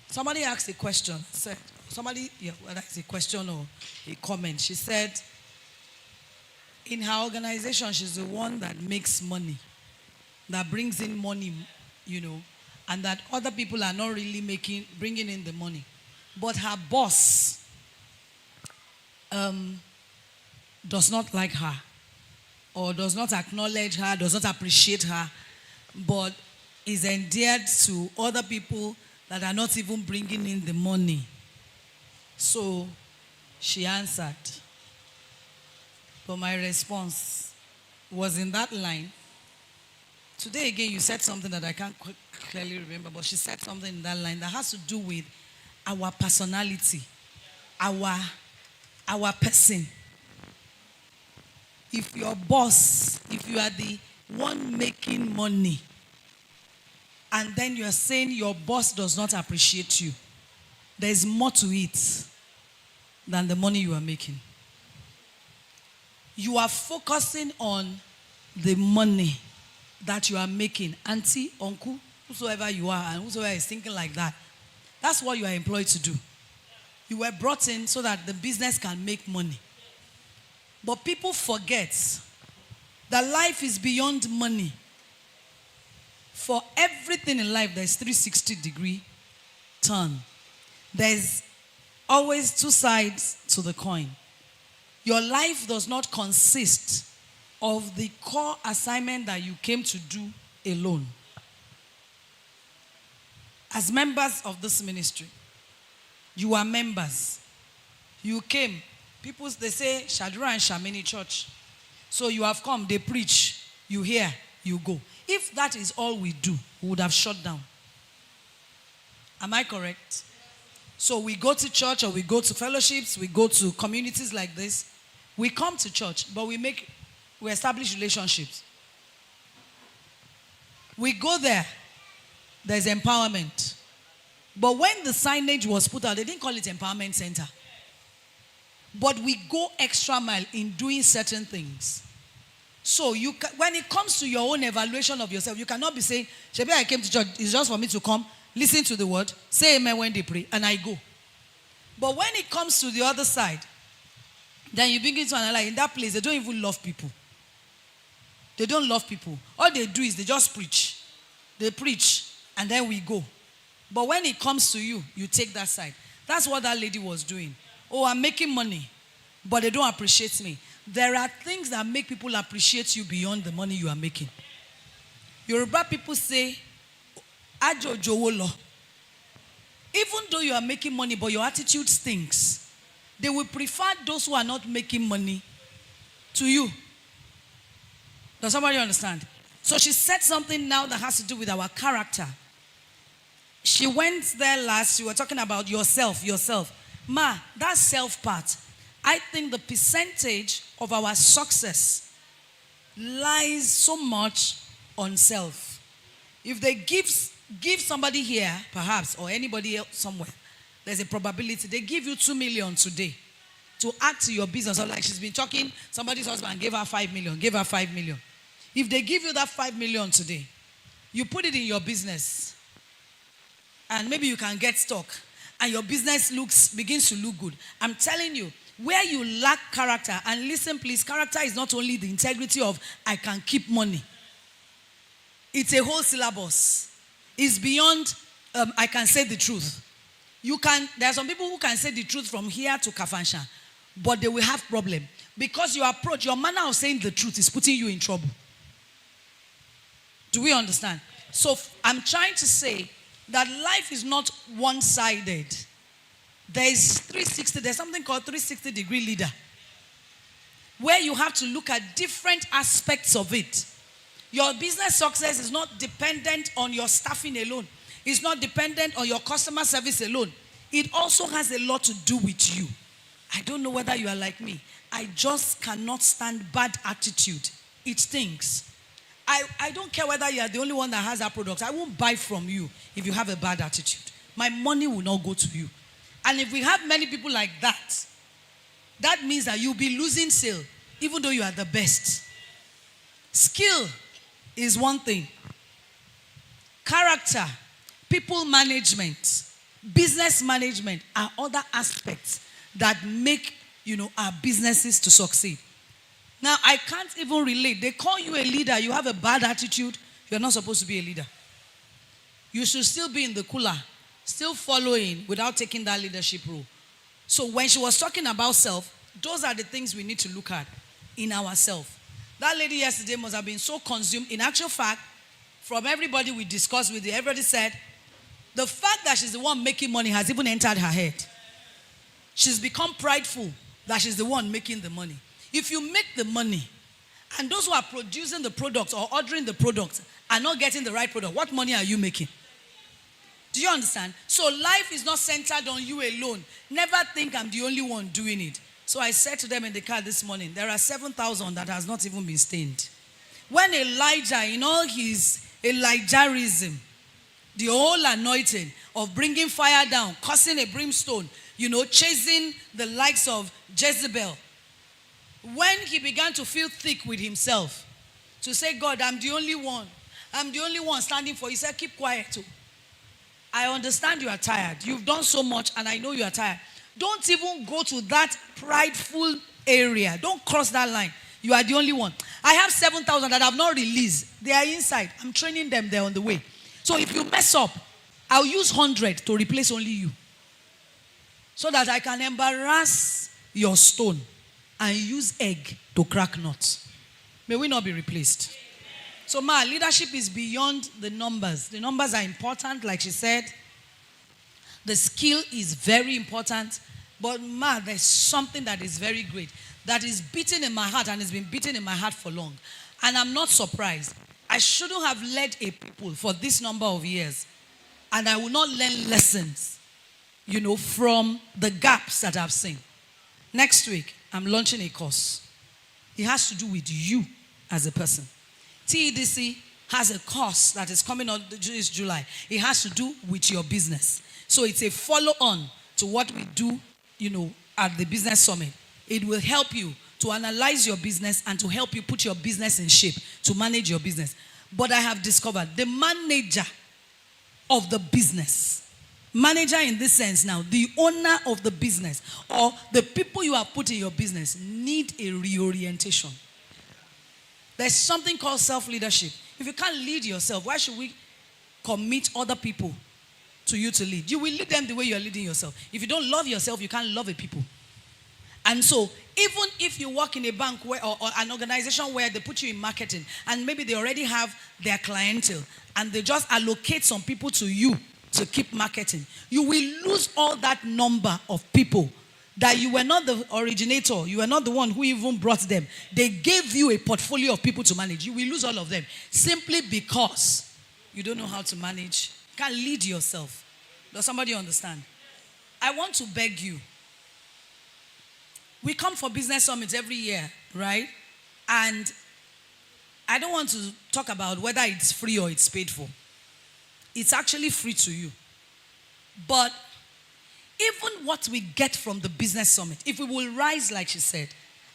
Somebody asked a question. Said whether it's a question or a comment. She said, in her organization, she's the one that makes money, that brings in money, and that other people are not really bringing in the money. But her boss does not like her, or does not acknowledge her, does not appreciate her, but is endeared to other people that are not even bringing in the money. So she answered. But my response was in that line. Today again, you said something that I can't clearly remember, but she said something in that line that has to do with our personality, our person. If your boss, if you are the one making money, and then you are saying your boss does not appreciate you, there is more to it than the money you are making. You are focusing on the money that you are making, auntie, uncle, whosoever you are, and whosoever is thinking like that, that's what you are employed to do. You were brought in so that the business can make money. But people forget that life is beyond money. For everything in life, there's 360-degree turn. There's always two sides to the coin. Your life does not consist of the core assignment that you came to do alone. As members of this ministry, you are members. You came. People, they say, Shadura and Shamini Church. So you have come, they preach, you hear, you go. If that is all we do, we would have shut down. Am I correct? So we go to church, or we go to fellowships, we go to communities like this. We come to church, but we establish relationships. We go there, there's empowerment. But when the signage was put out, they didn't call it Empowerment Center. But we go extra mile in doing certain things. So when it comes to your own evaluation of yourself, you cannot be saying, Shebi, I came to church, it's just for me to come, listen to the word, say amen when they pray, and I go. But when it comes to the other side, then you begin to analyze, in that place, they don't even love people. They don't love people. All they do is they just preach. They preach, and then we go. But when it comes to you, you take that side. That's what that lady was doing. Oh, I'm making money, but they don't appreciate me. There are things that make people appreciate you beyond the money you are making. Yoruba people say, Ajo Jowolo. Even though you are making money, but your attitude stinks, they will prefer those who are not making money to you. Does somebody understand? So she said something now that has to do with our character. She went there last, you were talking about yourself. Ma, that self part, I think the percentage of our success lies so much on self. If they give somebody here, perhaps, or anybody else somewhere, there's a probability they give you 2 million today to add to your business. Or like she's been talking, somebody's husband gave her 5 million, gave her 5 million. If they give you that 5 million today, you put it in your business, and maybe you can get stock, and your business begins to look good. I'm telling you, where you lack character, and listen please, character is not only the integrity of I can keep money. It's a whole syllabus. It's beyond I can say the truth. There are some people who can say the truth from here to Kafansha, but they will have problem because your approach, your manner of saying the truth is putting you in trouble. Do we understand? So I'm trying to say that life is not one-sided. There's something called 360-degree leader, where you have to look at different aspects of it. Your business success is not dependent on your staffing alone. It's not dependent on your customer service alone. It also has a lot to do with you. I don't know whether you are like me. I just cannot stand bad attitude. It stinks. I don't care whether you are the only one that has that product. I won't buy from you if you have a bad attitude. My money will not go to you. And if we have many people like that, that means that you'll be losing sale, even though you are the best. Skill is one thing. Character, people management, business management are other aspects that make, our businesses to succeed. Now, I can't even relate. They call you a leader. You have a bad attitude. You're not supposed to be a leader. You should still be in the cooler, still following without taking that leadership role. So when she was talking about self, those are the things we need to look at in ourselves. That lady yesterday must have been so consumed. In actual fact, from everybody we discussed with, everybody said, the fact that she's the one making money has even entered her head. She's become prideful that she's the one making the money. If you make the money, and those who are producing the product or ordering the product are not getting the right product, what money are you making? Do you understand? So life is not centered on you alone. Never think I'm the only one doing it. So I said to them in the car this morning, there are 7,000 that has not even been stained. When Elijah, in all his Elijahrism, the whole anointing of bringing fire down, causing a brimstone, chasing the likes of Jezebel, when he began to feel thick with himself, to say, God, I'm the only one. I'm the only one standing for you. He said, keep quiet too. I understand you are tired. You've done so much and I know you are tired. Don't even go to that prideful area. Don't cross that line. You are the only one. I have 7,000 that I have not released. They are inside. I'm training them. They're on the way. So if you mess up, I'll use 100 to replace only you. So that I can embarrass your stone and use egg to crack nuts. May we not be replaced. So leadership is beyond the numbers. The numbers are important, like she said. The skill is very important. But there's something that is very great. That is beating in my heart and has been beating in my heart for long. And I'm not surprised. I shouldn't have led a people for this number of years. And I will not learn lessons, from the gaps that I've seen. Next week, I'm launching a course. It has to do with you as a person. TEDC has a course that is coming on this July. It has to do with your business. So it's a follow-on to what we do, at the business summit. It will help you to analyze your business and to help you put your business in shape to manage your business. But I have discovered the manager of the business, manager in this sense now, the owner of the business or the people you have put in your business need a reorientation. There's something called self-leadership. If you can't lead yourself, why should we commit other people to you to lead? You will lead them the way you are leading yourself. If you don't love yourself, you can't love a people. And so, even if you work in a bank or an organization where they put you in marketing and maybe they already have their clientele and they just allocate some people to you to keep marketing, you will lose all that number of people that you were not the originator, you were not the one who even brought them. They gave you a portfolio of people to manage. You will lose all of them simply because you don't know how to manage. You can't lead yourself. Does somebody understand? I want to beg you. We come for business summits every year, right? And I don't want to talk about whether it's free or it's paid for. It's actually free to you. But even what we get from the business summit, if we will rise, like she said,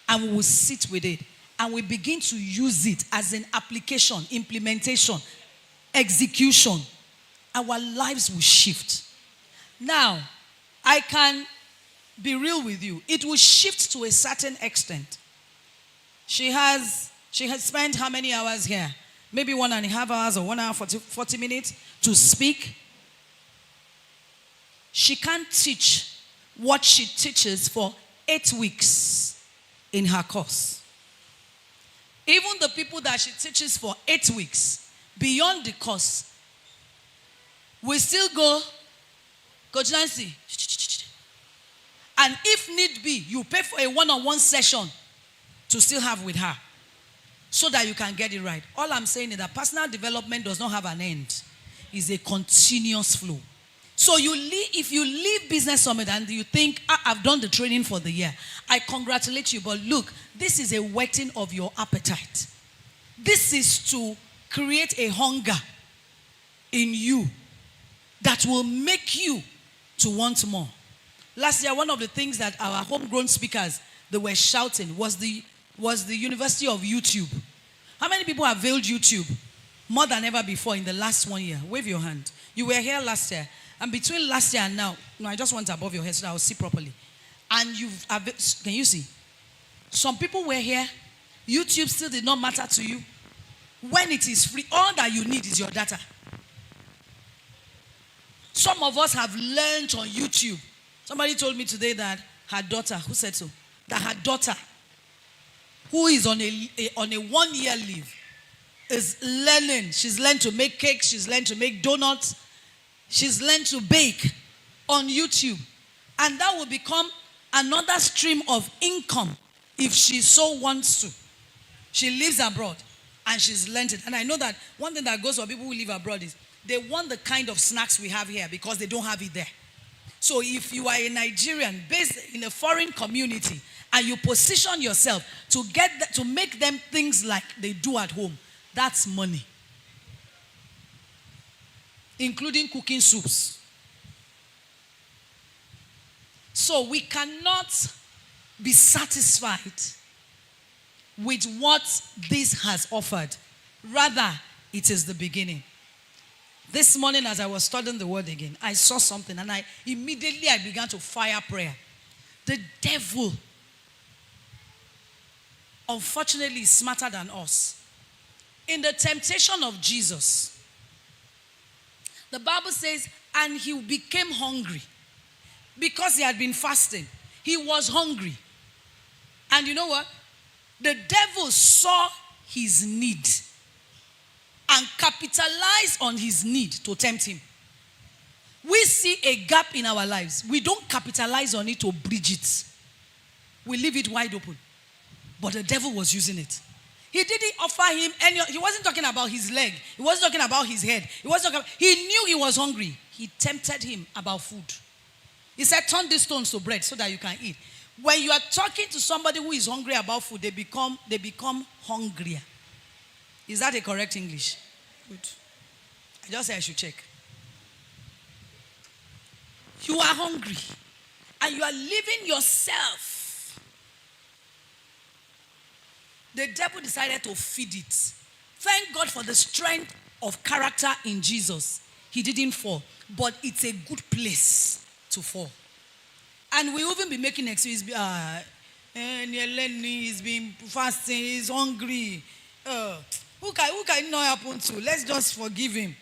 and we will sit with it, and we begin to use it as an application, implementation, execution, our lives will shift. Now, I can be real with you. It will shift to a certain extent. She has spent how many hours here? Maybe 1.5 hours or 1 hour 40 minutes to speak. She can't teach what she teaches for 8 weeks in her course. Even the people that she teaches for 8 weeks, beyond the course, will still go, Coach Nancy, and if need be, you pay for a one-on-one session to still have with her so that you can get it right. All I'm saying is that personal development does not have an end. It's a continuous flow. So if you leave Business Summit and you think, I've done the training for the year, I congratulate you. But look, this is a whetting of your appetite. This is to create a hunger in you that will make you to want more. Last year, one of the things that our homegrown speakers, they were shouting was the University of YouTube. How many people have availed YouTube? More than ever before in the last 1 year. Wave your hand. You were here last year. And between last year and now, no, I just want above your head so that I'll see properly. And can you see? Some people were here. YouTube still did not matter to you. When it is free, all that you need is your data. Some of us have learned on YouTube. Somebody told me today that her daughter, who said so? That her daughter, who is on a 1-year leave, is learning. She's learned to make cakes. She's learned to make donuts. She's learned to bake on YouTube. And that will become another stream of income if she so wants to. She lives abroad and she's learned it. And I know that one thing that goes for people who live abroad is they want the kind of snacks we have here because they don't have it there. So if you are a Nigerian based in a foreign community and you position yourself to make them things like they do at home, that's money. Including cooking soups. So we cannot be satisfied with what this has offered. Rather, it is the beginning. This morning as I was studying the word again, I saw something and I began to fire prayer. The devil, unfortunately, is smarter than us. In the temptation of Jesus, the Bible says, and he became hungry because he had been fasting. He was hungry. And you know what? The devil saw his need and capitalized on his need to tempt him. We see a gap in our lives. We don't capitalize on it to bridge it. We leave it wide open. But the devil was using it. He didn't offer him any. He wasn't talking about his leg. He wasn't talking about his head. He knew he was hungry. He tempted him about food. He said, turn these stones to bread so that you can eat. When you are talking to somebody who is hungry about food, they become hungrier. Is that a correct English? Good. I just said I should check. You are hungry and you are leaving yourself. The devil decided to feed it. Thank God for the strength of character in Jesus. He didn't fall, but it's a good place to fall. And we even be making excuses. He's been fasting, he's hungry. Who can it not happen to? Let's just forgive him.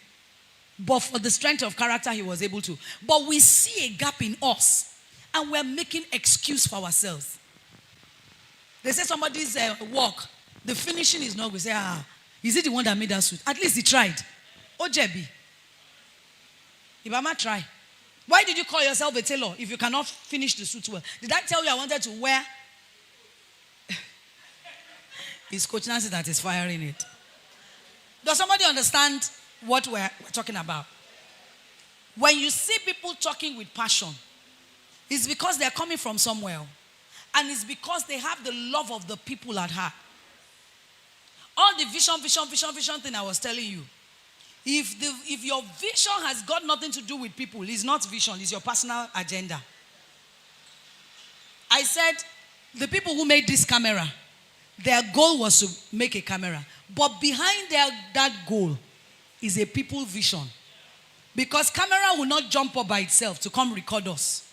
But for the strength of character, he was able to. But we see a gap in us, and we're making excuse for ourselves. They say somebody's work, the finishing is not good. We say, is it the one that made that suit? At least he tried. Ojebi. Ibama try. Why did you call yourself a tailor if you cannot finish the suit well? Did I tell you I wanted to wear? It's Coach Nancy that is firing it. Does somebody understand what we're talking about? When you see people talking with passion, it's because they're coming from somewhere. And it's because they have the love of the people at heart. All the vision thing I was telling you. If your vision has got nothing to do with people, it's not vision, it's your personal agenda. I said, the people who made this camera, their goal was to make a camera. But behind that goal is a people vision. Because camera will not jump up by itself to come record us.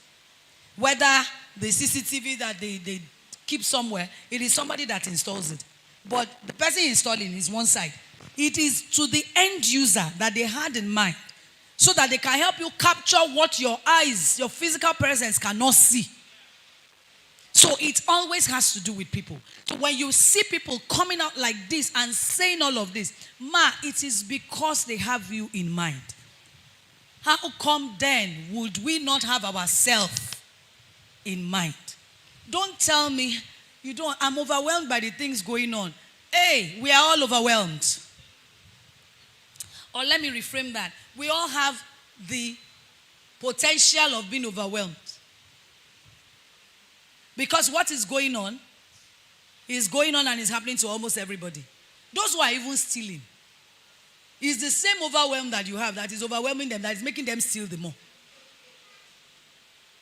Whether the CCTV that they keep somewhere, it is somebody that installs it. But the person installing is one side. It is to the end user that they had in mind, so that they can help you capture what your eyes, your physical presence cannot see. So it always has to do with people. So when you see people coming out like this and saying all of this, it is because they have you in mind. How come then would we not have ourselves in mind? Don't tell me I'm overwhelmed by the things going on. Hey, we are all overwhelmed. Or let me reframe that. We all have the potential of being overwhelmed. Because what is going on and is happening to almost everybody. Those who are even stealing. It's the same overwhelm that you have that is overwhelming them, that is making them steal the more.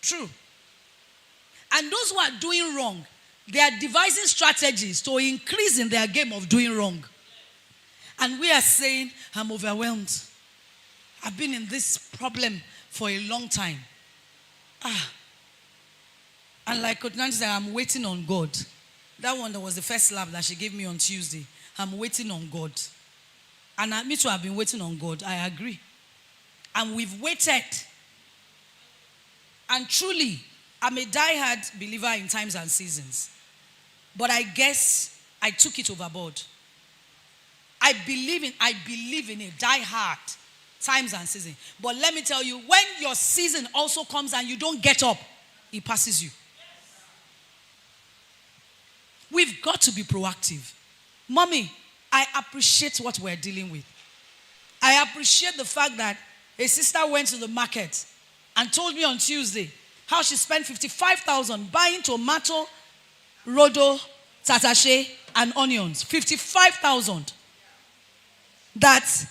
True. And those who are doing wrong, they are devising strategies to increase in their game of doing wrong. And we are saying, I'm overwhelmed. I've been in this problem for a long time. And like Coach Nnadi said, I'm waiting on God. That one that was the first slap that she gave me on Tuesday. I'm waiting on God. And me too, I've been waiting on God. I agree. And we've waited. And truly, I'm a diehard believer in times and seasons. But I guess I took it overboard. I believe in it, diehard, times and seasons. But let me tell you, when your season also comes and you don't get up, it passes you. We've got to be proactive. Mommy, I appreciate what we're dealing with. I appreciate the fact that a sister went to the market and told me on Tuesday how she spent 55,000 buying tomato, rodo, tatashe, and onions. 55,000. That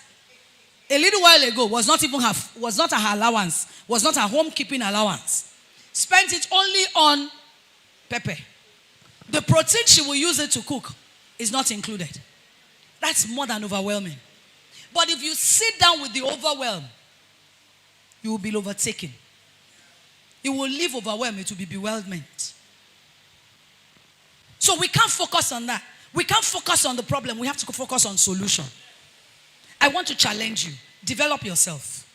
a little while ago was not her allowance, was not her home keeping allowance. Spent it only on pepper. The protein she will use it to cook is not included. That's more than overwhelming. But if you sit down with the overwhelm, you will be overtaken. You will leave overwhelmed, it will be bewilderment. So we can't focus on that. We can't focus on the problem. We have to focus on solution. I want to challenge you. Develop yourself.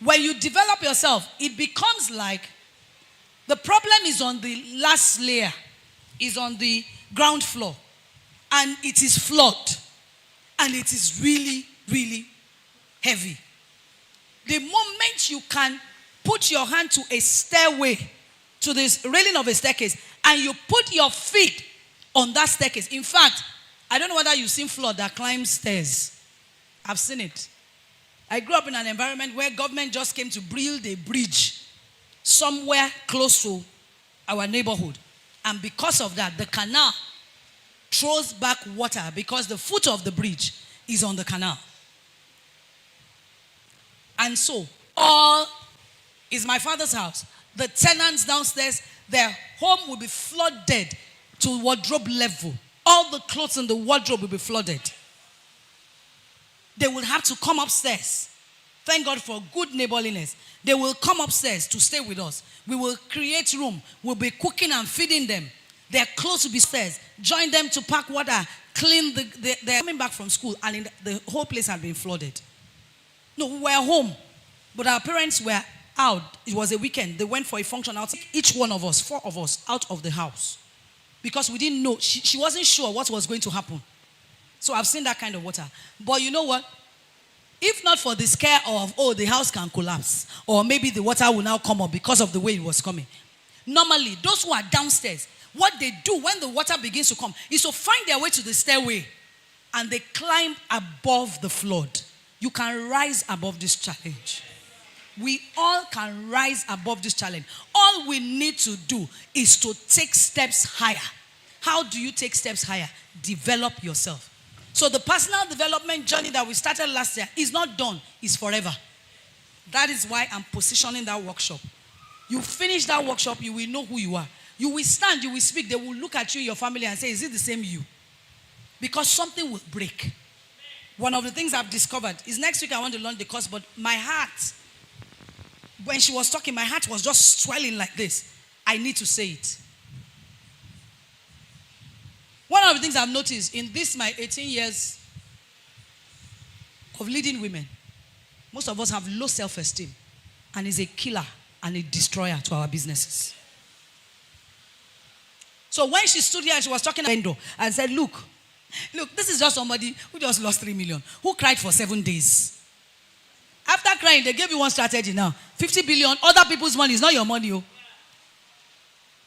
When you develop yourself, it becomes like the problem is on the last layer, is on the ground floor, and it is flawed, and it is really, really heavy. The moment you can put your hand to a stairway, to this railing of a staircase, and you put your feet on that staircase. In fact, I don't know whether you've seen flood that climbs stairs. I've seen it. I grew up in an environment where government just came to build a bridge somewhere close to our neighborhood. And because of that, the canal throws back water because the foot of the bridge is on the canal. And so, all is my father's house. The tenants downstairs, their home will be flooded to wardrobe level. All the clothes in the wardrobe will be flooded. They will have to come upstairs. Thank God for good neighborliness. They will come upstairs to stay with us. We will create room. We'll be cooking and feeding them. Their clothes will be stairs. Join them to pack water, clean they're coming back from school, and the whole place had been flooded. No, we were home, but our parents were out. It was a weekend. They went for a function out. Each one of us, 4 of us, out of the house. Because we didn't know. She wasn't sure what was going to happen. So I've seen that kind of water. But you know what? If not for the scare of, the house can collapse, or maybe the water will now come up because of the way it was coming. Normally, those who are downstairs, what they do when the water begins to come is to find their way to the stairway, and they climb above the flood. You can rise above this challenge. We all can rise above this challenge. All we need to do is to take steps higher. How do you take steps higher? Develop yourself. So the personal development journey that we started last year is not done, it's forever. That is why I'm positioning that workshop. You finish that workshop, you will know who you are. You will stand, you will speak, they will look at you, your family, and say, is it the same you? Because something will break. One of the things I've discovered is next week I want to launch the course, but my heart, when she was talking, my heart was just swelling like this. I need to say it. One of the things I've noticed in this, my 18 years of leading women, most of us have low self-esteem, and is a killer and a destroyer to our businesses. So when she stood here and she was talking to and said, look, this is just somebody who just lost 3 million, who cried for 7 days. After crying, they gave you one strategy now. 50 billion, other people's money is not your money. Oh.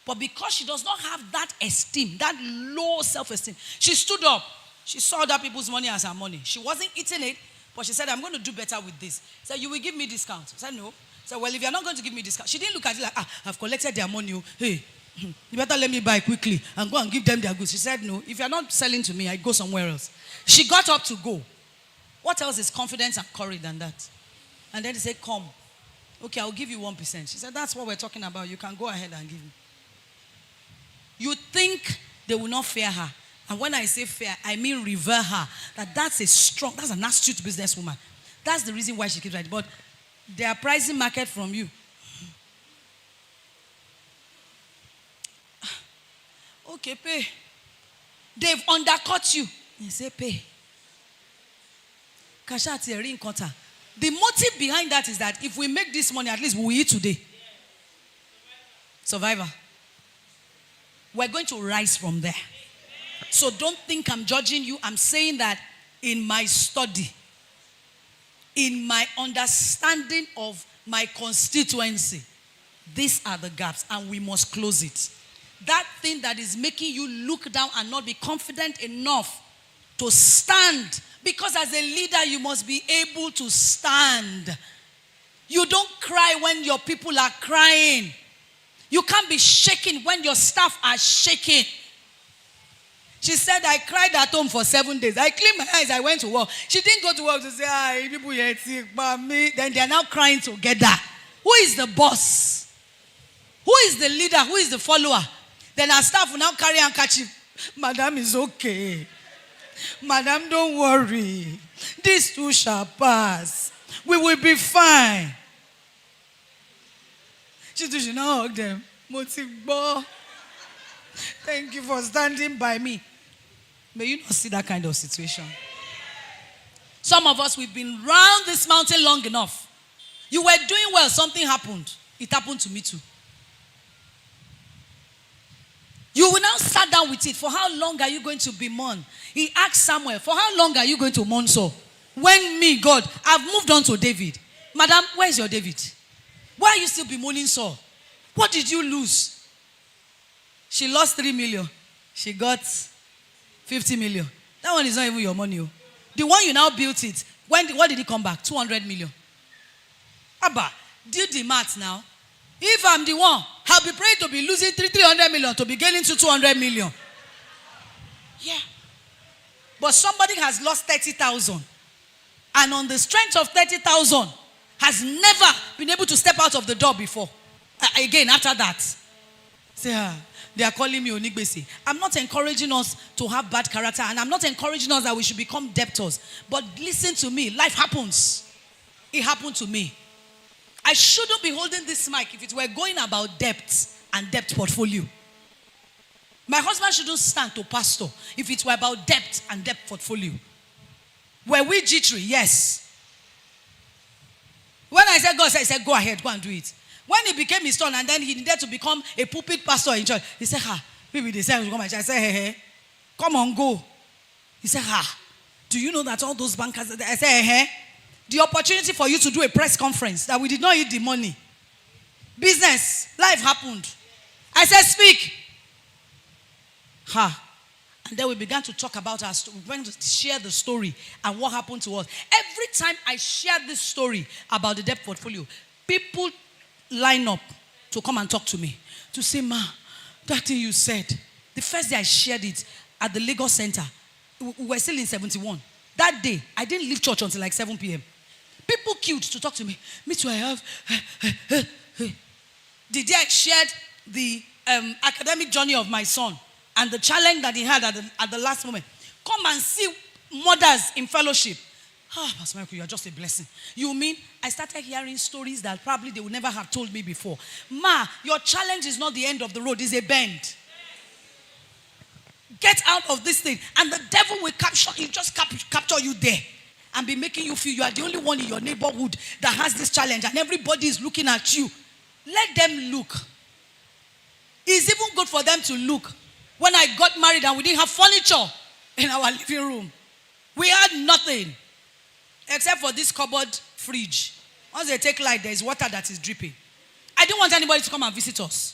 But because she does not have that esteem, that low self-esteem, she stood up. She saw other people's money as her money. She wasn't eating it, but she said, I'm going to do better with this. She said, you will give me discount. I said, no. She said, well, if you're not going to give me discount. She didn't look at it like, I've collected their money. Oh. Hey, you better let me buy quickly and go and give them their goods. She said, no, if you're not selling to me, I go somewhere else. She got up to go. What else is confidence and courage than that? And then they said, come. Okay, I'll give you 1%. She said, that's what we're talking about. You can go ahead and give me. You think they will not fear her. And when I say fear, I mean revere her. That's an astute businesswoman. That's the reason why she keeps right. But they are pricing market from you. Okay, pay. They've undercut you. You say pay. The motive behind that is that if we make this money, at least we will eat today. Survivor. We're going to rise from there. So don't think I'm judging you. I'm saying that in my study, in my understanding of my constituency, these are the gaps and we must close it. That thing that is making you look down and not be confident enough to stand. Because as a leader, you must be able to stand. You don't cry when your people are crying. You can't be shaking when your staff are shaking. She said, I cried at home for 7 days. I cleaned my eyes. I went to work. She didn't go to work to say, people here sick by me. Then they are now crying together. Who is the boss? Who is the leader? Who is the follower? Then our staff will now carry handkerchief. Madam is okay. Madam, don't worry. This too shall pass. We will be fine. She should now hug them. Motigbo. Thank you for standing by me. May you not see that kind of situation. Some of us, we've been round this mountain long enough. You were doing well, something happened. It happened to me too. You will now sit down with it. For how long are you going to be mourned? He asked Samuel, for how long are you going to mourn Saul? When me, God, I've moved on to David. Madam, where's your David? Why are you still bemoaning Saul? What did you lose? She lost 3 million. She got 50 million. That one is not even your money. The one you now built it, what did it come back? 200 million. Abba, do the math now. If I'm the one, I'll be praying to be losing 300 million to be gaining to 200 million. Yeah. But somebody has lost 30,000. And on the strength of 30,000, has never been able to step out of the door before. Again, after that. Say, they are calling me Onigbesi. I'm not encouraging us to have bad character. And I'm not encouraging us that we should become debtors. But listen to me. Life happens. It happened to me. I shouldn't be holding this mic if it were going about debt and debt portfolio. My husband shouldn't stand to pastor if it were about debt and debt portfolio. Were we jittery? Yes. When I said God, I said, go ahead, go and do it. When he became his turn and then he needed to become a pulpit pastor in church, he said, maybe they said, come and church. I said, hey, come on, go. He said, do you know that all those bankers, I said, hey, the opportunity for you to do a press conference that we did not eat the money. Business, life happened. I said, speak. And then we began to talk about our story. We began to share the story and what happened to us. Every time I share this story about the debt portfolio, people line up to come and talk to me. To say, Ma, that thing you said. The first day I shared it at the Lagos Center, we were still in 71. That day, I didn't leave church until like 7 p.m. People queued to talk to me. Me too, I have. The day I shared the academic journey of my son and the challenge that he had at the last moment. Come and see mothers in fellowship. Pastor Michael, you are just a blessing. You mean I started hearing stories that probably they would never have told me before. Ma, your challenge is not the end of the road, it's a bend. Get out of this thing. And the devil will capture you there. And be making you feel you are the only one in your neighborhood that has this challenge. And everybody is looking at you. Let them look. It's even good for them to look. When I got married and we didn't have furniture in our living room. We had nothing. Except for this cupboard fridge. Once they take light, there is water that is dripping. I didn't want anybody to come and visit us.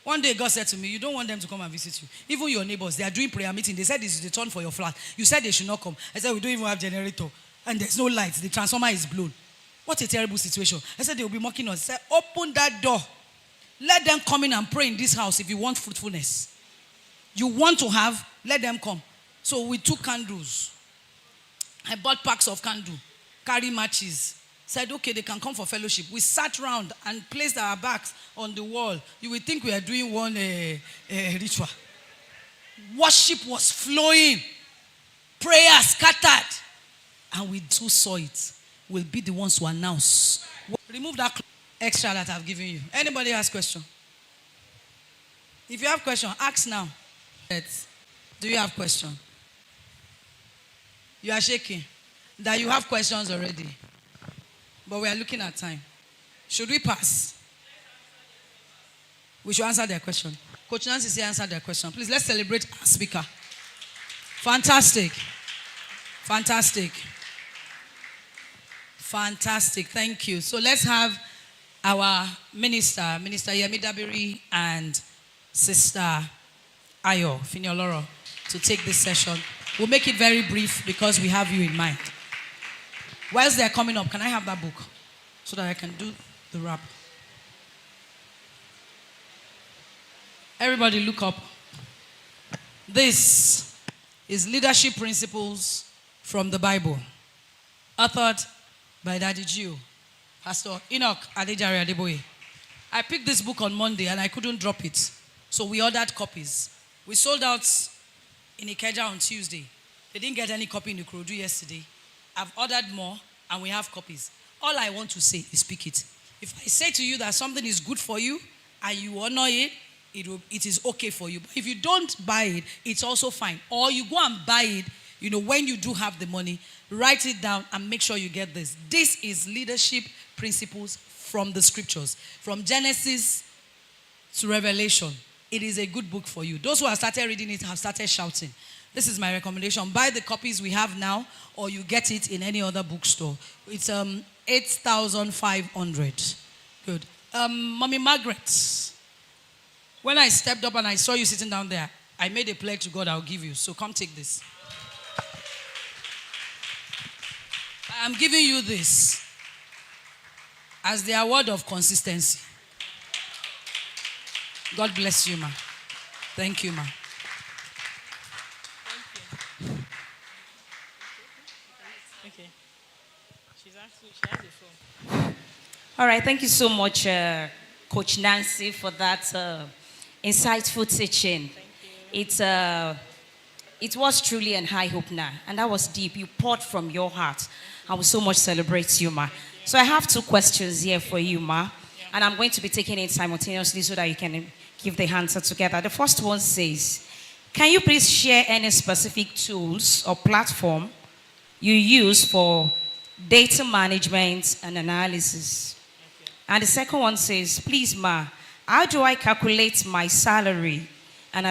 One day God said to me, you don't want them to come and visit you. Even your neighbors, they are doing prayer meeting. They said this is the turn for your flat. You said they should not come. I said, we don't even have generator. And there's no light. The transformer is blown. What a terrible situation. I said, they will be mocking us. I said, open that door. Let them come in and pray in this house if you want fruitfulness. You want to have, let them come. So we took candles. I bought packs of candle, carry matches. Said, okay, they can come for fellowship. We sat round and placed our backs on the wall. You would think we are doing one ritual. Worship was flowing. Prayer scattered. And we too saw it. We'll be the ones who announce. Remove that extra that I've given you. Anybody has question? If you have question, ask now. Do you have question? You are shaking. That you have questions already. But we are looking at time. Should we pass? We should answer their question. Coach Nancy say answer their question. Please, let's celebrate our speaker. Fantastic. Fantastic. Fantastic. Thank you. So let's have our minister, Minister Yemi Dabiri and Sister Ayo Finioloro to take this session. We'll make it very brief because we have you in mind. Whilst they're coming up, can I have that book so that I can do the wrap? Everybody look up. This is Leadership Principles from the Bible, authored by Daddy Gio, Pastor Enoch Adejare Adeboye. I picked this book on Monday and I couldn't drop it. So we ordered copies. We sold out in Ikeja on Tuesday. They didn't get any copy in the Ikorodu yesterday. I've ordered more and we have copies. All I want to say is speak it. If I say to you that something is good for you and you honor it, it is okay for you. But if you don't buy it, it's also fine. Or you go and buy it, when you do have the money, write it down and make sure you get this. This is leadership principles from the scriptures. From Genesis to Revelation. It is a good book for you. Those who have started reading it have started shouting. This is my recommendation. Buy the copies we have now, or you get it in any other bookstore. It's 8,500. Good. Mommy Margaret, when I stepped up and I saw you sitting down there, I made a pledge to God I'll give you. So come take this. I'm giving you this as the award of consistency. God bless you, ma. Thank you, ma. Okay. She has a phone. All right, thank you so much, Coach Nancy, for that insightful teaching. It was truly an eye-opener, and that was deep. You poured from your heart. I will so much celebrate you, ma. So I have 2 questions here for you, ma, and I'm going to be taking it simultaneously so that you can give the answer together. The first one says, can you please share any specific tools or platform you use for data management and analysis? Okay. And the second one says, please, ma, how do I calculate my salary and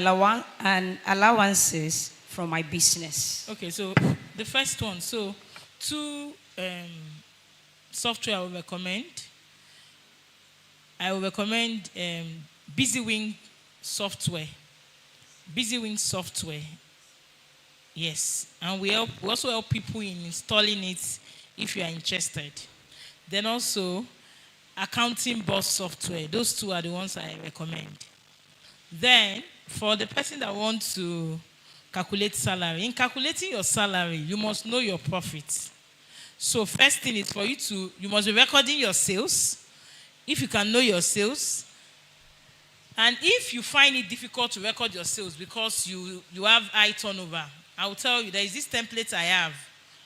allowances from my business? Okay, so the first one. So 2 software I will recommend. I will recommend BusyWing software. BusyWing software. Yes. And we also help people in installing it if you are interested. Then also Accounting Boss software. Those 2 are the ones I recommend. Then for the person that wants to calculate salary, in calculating your salary, you must know your profits. So first thing is for you must be recording your sales. If you can know your sales, and if you find it difficult to record your sales because you have high turnover, I will tell you there is this template I have.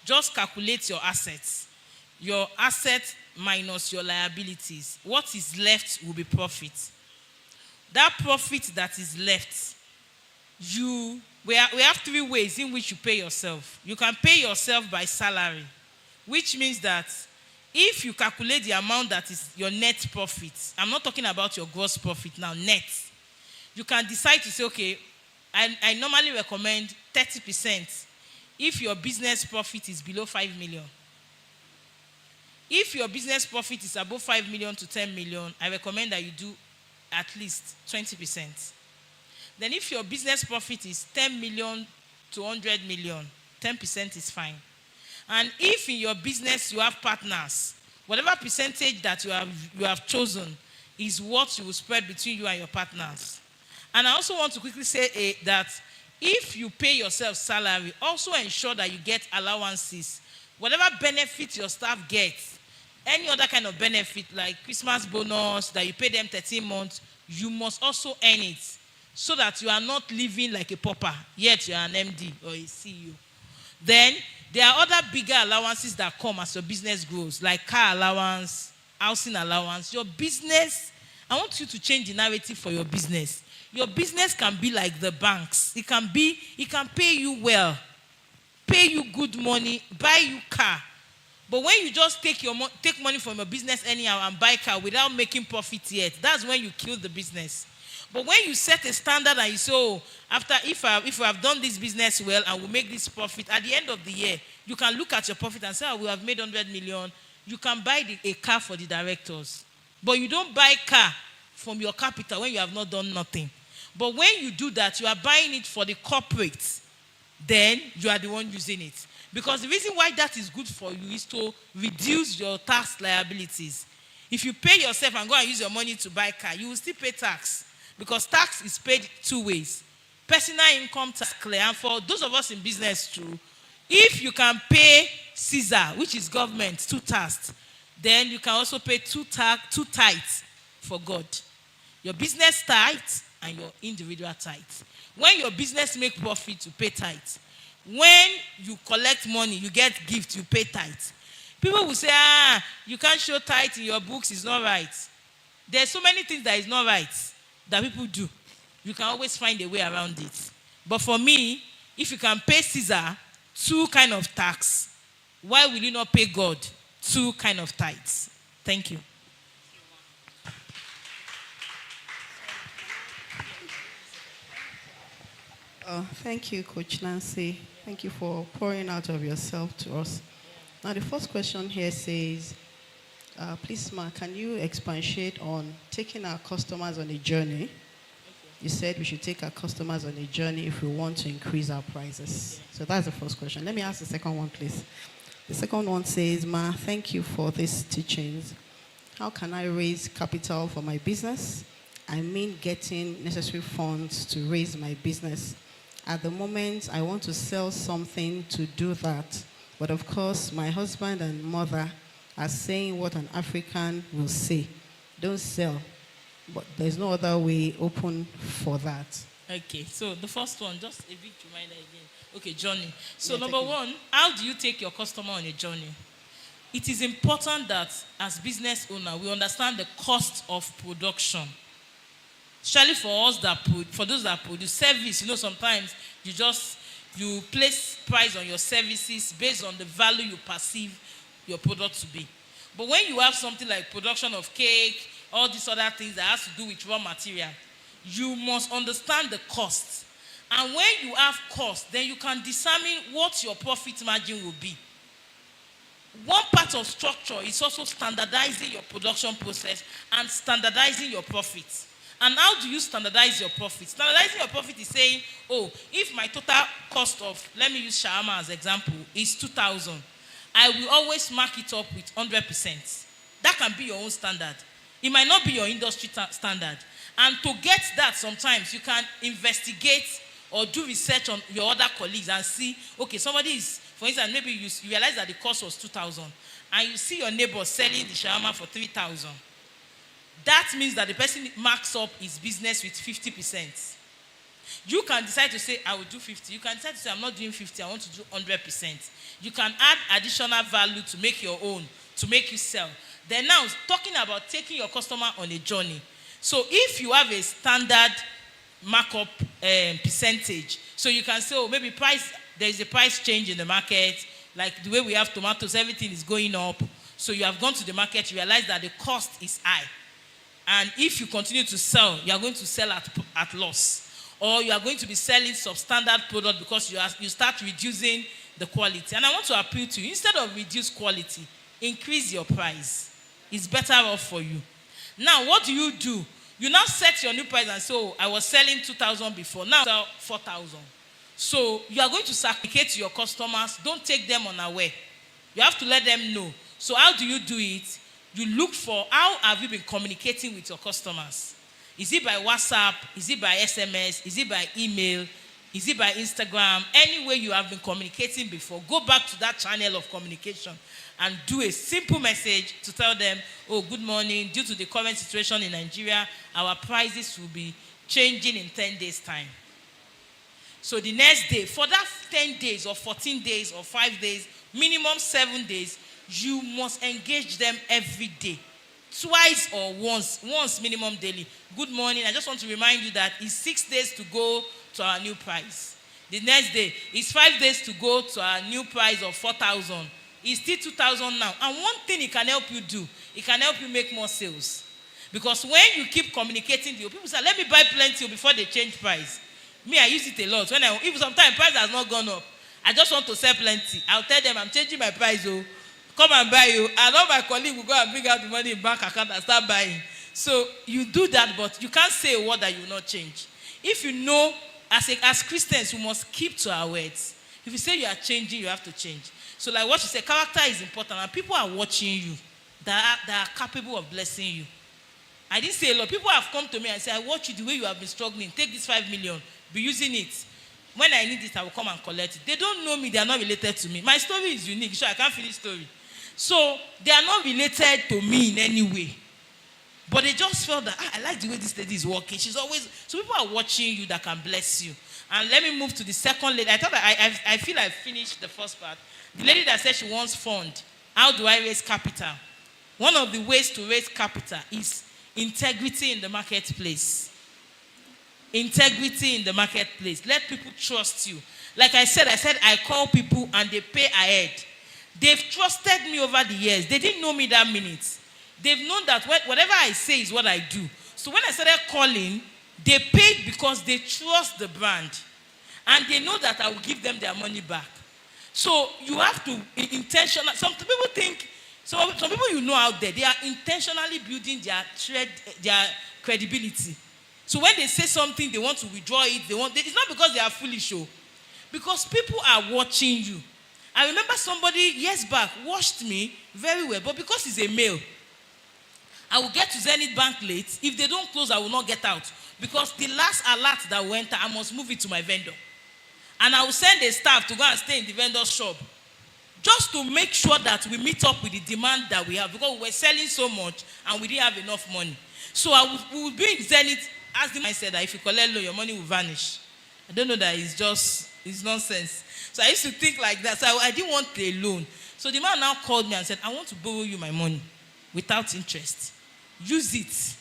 Just calculate your assets. Your assets minus your liabilities. What is left will be profit. That profit that is left, we have 3 ways in which you pay yourself. You can pay yourself by salary, which means that if you calculate the amount that is your net profit, I'm not talking about your gross profit now, net. You can decide to say, okay, I normally recommend 30% if your business profit is below 5 million. If your business profit is above 5 million to 10 million, I recommend that you do at least 20%. Then if your business profit is 10 million to 100 million, 10% is fine. And if in your business you have partners, whatever percentage that you have chosen is what you will spread between you and your partners. And I also want to quickly say that if you pay yourself salary, also ensure that you get allowances. Whatever benefit your staff gets, any other kind of benefit like Christmas bonus that you pay them 13 months, you must also earn it so that you are not living like a pauper, yet you are an MD or a CEO. Then there are other bigger allowances that come as your business grows, like car allowance, housing allowance. Your business, I want you to change the narrative for your business. Your business can be like the banks. It can pay you well, pay you good money, buy you car. But when you just take money from your business anyhow and buy car without making profit yet, that's when you kill the business. But when you set a standard and you say, oh, if we have done this business well and we make this profit, at the end of the year, you can look at your profit and say, oh, we have made 100 million. You can buy a car for the directors. But you don't buy car from your capital when you have not done nothing. But when you do that, you are buying it for the corporate. Then you are the one using it. Because the reason why that is good for you is to reduce your tax liabilities. If you pay yourself and go and use your money to buy car, you will still pay tax. Because tax is paid 2 ways. Personal income tax clear. And for those of us in business too, if you can pay Caesar, which is government, 2 tax, then you can also pay 2 tithes for God. Your business tithe and your individual tithe. When your business make profit, you pay tithe. When you collect money, you get gift, you pay tithe. People will say, you can't show tithe in your books, it's not right. There's so many things that is not right that people do. You can always find a way around it. But for me, if you can pay Caesar 2 kind of tax, why will you not pay God 2 kind of tithes? Thank you. Thank you, Coach Nancy. Thank you for pouring out of yourself to us. Now, the first question here says, please, Ma, can you expatiate on taking our customers on a journey? You said we should take our customers on a journey if we want to increase our prices. So that's the first question. Let me ask the second one, please. The second one says, Ma, thank you for these teachings. How can I raise capital for my business? I mean getting necessary funds to raise my business. At the moment, I want to sell something to do that. But of course, my husband and mother are saying what an African will say. Don't sell. But there's no other way open for that. Okay, so the first one, just a big reminder again. Okay, journey. So number one, how do you take your customer on a journey? It is important that as business owner, we understand the cost of production. Especially for us for those that produce service, sometimes you place price on your services based on the value you perceive your product to be. But when you have something like production of cake, all these other things that has to do with raw material, you must understand the cost. And when you have cost, then you can determine what your profit margin will be. One part of structure is also standardizing your production process and standardizing your profits. And how do you standardize your profit? Standardizing your profit is saying, if my total cost of, let me use shawarma as example, is 2,000, I will always mark it up with 100%. That can be your own standard. It might not be your industry standard. And to get that, sometimes you can investigate or do research on your other colleagues and see, somebody is, for instance, maybe you realize that the cost was 2,000 and you see your neighbor selling the shawarma for 3,000. That means that the person marks up his business with 50%. You can decide to say, I will do 50. You can decide to say, I'm not doing 50, I want to do 100%. You can add additional value to make your own, to make you sell. Then now, talking about taking your customer on a journey. So if you have a standard markup percentage, so you can say, maybe there is a price change in the market, like the way we have tomatoes, everything is going up. So you have gone to the market, you realize that the cost is high. And if you continue to sell, you are going to sell at loss. Or you are going to be selling substandard product because you start reducing the quality. And I want to appeal to you, instead of reduce quality, increase your price. It's better off for you. Now, what do? You now set your new price and say, I was selling 2,000 before, now I sell 4,000. So you are going to supplicate to your customers. Don't take them unaware. You have to let them know. So how do you do it? You look for how have you been communicating with your customers. Is it by WhatsApp? Is it by SMS? Is it by email? Is it by Instagram? Any way you have been communicating before, go back to that channel of communication and do a simple message to tell them, good morning. Due to the current situation in Nigeria, our prices will be changing in 10 days' time. So the next day, for that 10 days or 14 days or 5 days, minimum 7 days, you must engage them every day. Twice or once minimum daily. Good morning. I just want to remind you that it's 6 days to go to our new price. The next day, it's 5 days to go to our new price of 4,000. It's still 2,000 now. And one thing it can help you do, it can help you make more sales. Because when you keep communicating to you, people say, let me buy plenty before they change price. Me, I use it a lot. If sometimes price has not gone up, I just want to sell plenty. I'll tell them I'm changing my price. Come and buy you. And all my colleagues will go and bring out the money in bank account and start buying. So you do that, but you can't say a word that you will not change. If you know, as Christians, we must keep to our words. If you say you are changing, you have to change. So like what you say, character is important. And people are watching you that are capable of blessing you. I didn't say a lot. People have come to me and say, I watch you the way you have been struggling. Take this 5 million. Be using it. When I need it, I will come and collect it. They don't know me. They are not related to me. My story is unique. So I can't finish story. So they are not related to me in any way. But they just felt that, I like the way this lady is working. She's always, so people are watching you that can bless you. And let me move to the second lady. I thought I feel I finished the first part. The lady that said she wants fund. How do I raise capital? One of the ways to raise capital is integrity in the marketplace. Integrity in the marketplace. Let people trust you. Like I said I call people and they pay ahead. They've trusted me over the years. They didn't know me that minute. They've known that whatever I say is what I do. So when I started calling, they paid because they trust the brand. And they know that I will give them their money back. So you have to intentional. Some people think, some people you know out there, they are intentionally building their credibility. So when they say something, they want to withdraw it. It's not because they are foolish, because people are watching you. I remember somebody years back watched me very well, but because he's a male, I will get to Zenith Bank late. If they don't close, I will not get out. Because the last alert that went, I must move it to my vendor. And I will send a staff to go and stay in the vendor's shop. Just to make sure that we meet up with the demand that we have. Because we were selling so much and we didn't have enough money. So we would be in Zenith, as the man said that if you collect loan, your money will vanish. I don't know that it's nonsense. So I used to think like that. So I didn't want a loan. So the man now called me and said, I want to borrow you my money without interest. Use it.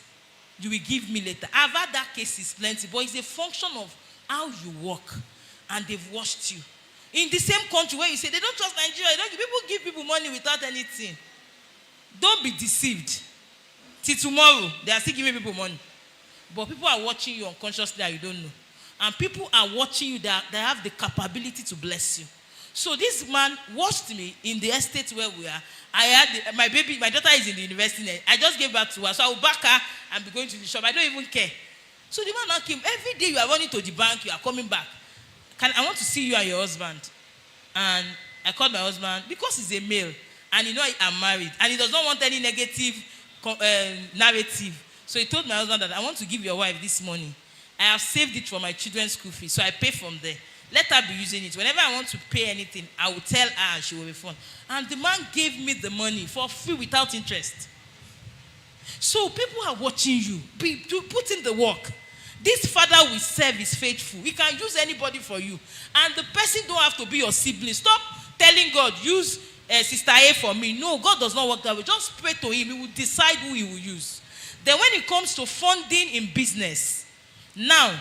You will give me later. I've had that cases plenty, but it's a function of how you work. And they've watched you. In the same country where you say, they don't trust Nigeria. People give people money without anything. Don't be deceived. Till tomorrow, they are still giving people money. But people are watching you unconsciously that you don't know. And people are watching you that have the capability to bless you. So this man watched me in the estate where we are. I had my daughter is in the university. I just gave back to her. So I will back her and be going to the shop. I don't even care. So the man now came. Every day you are running to the bank, you are coming back. I want to see you and your husband. And I called my husband because he's a male. And I'm married. And he does not want any negative narrative. So he told my husband that I want to give your wife this money. I have saved it for my children's school fees. So I pay from there. Let her be using it. Whenever I want to pay anything, I will tell her and she will refund. And the man gave me the money for free without interest. So people are watching you. Put in the work. This father we serve is faithful. He can use anybody for you. And the person don't have to be your sibling. Stop telling God, use Sister A for me. No, God does not work that way. Just pray to him. He will decide who he will use. Then when it comes to funding in business, now,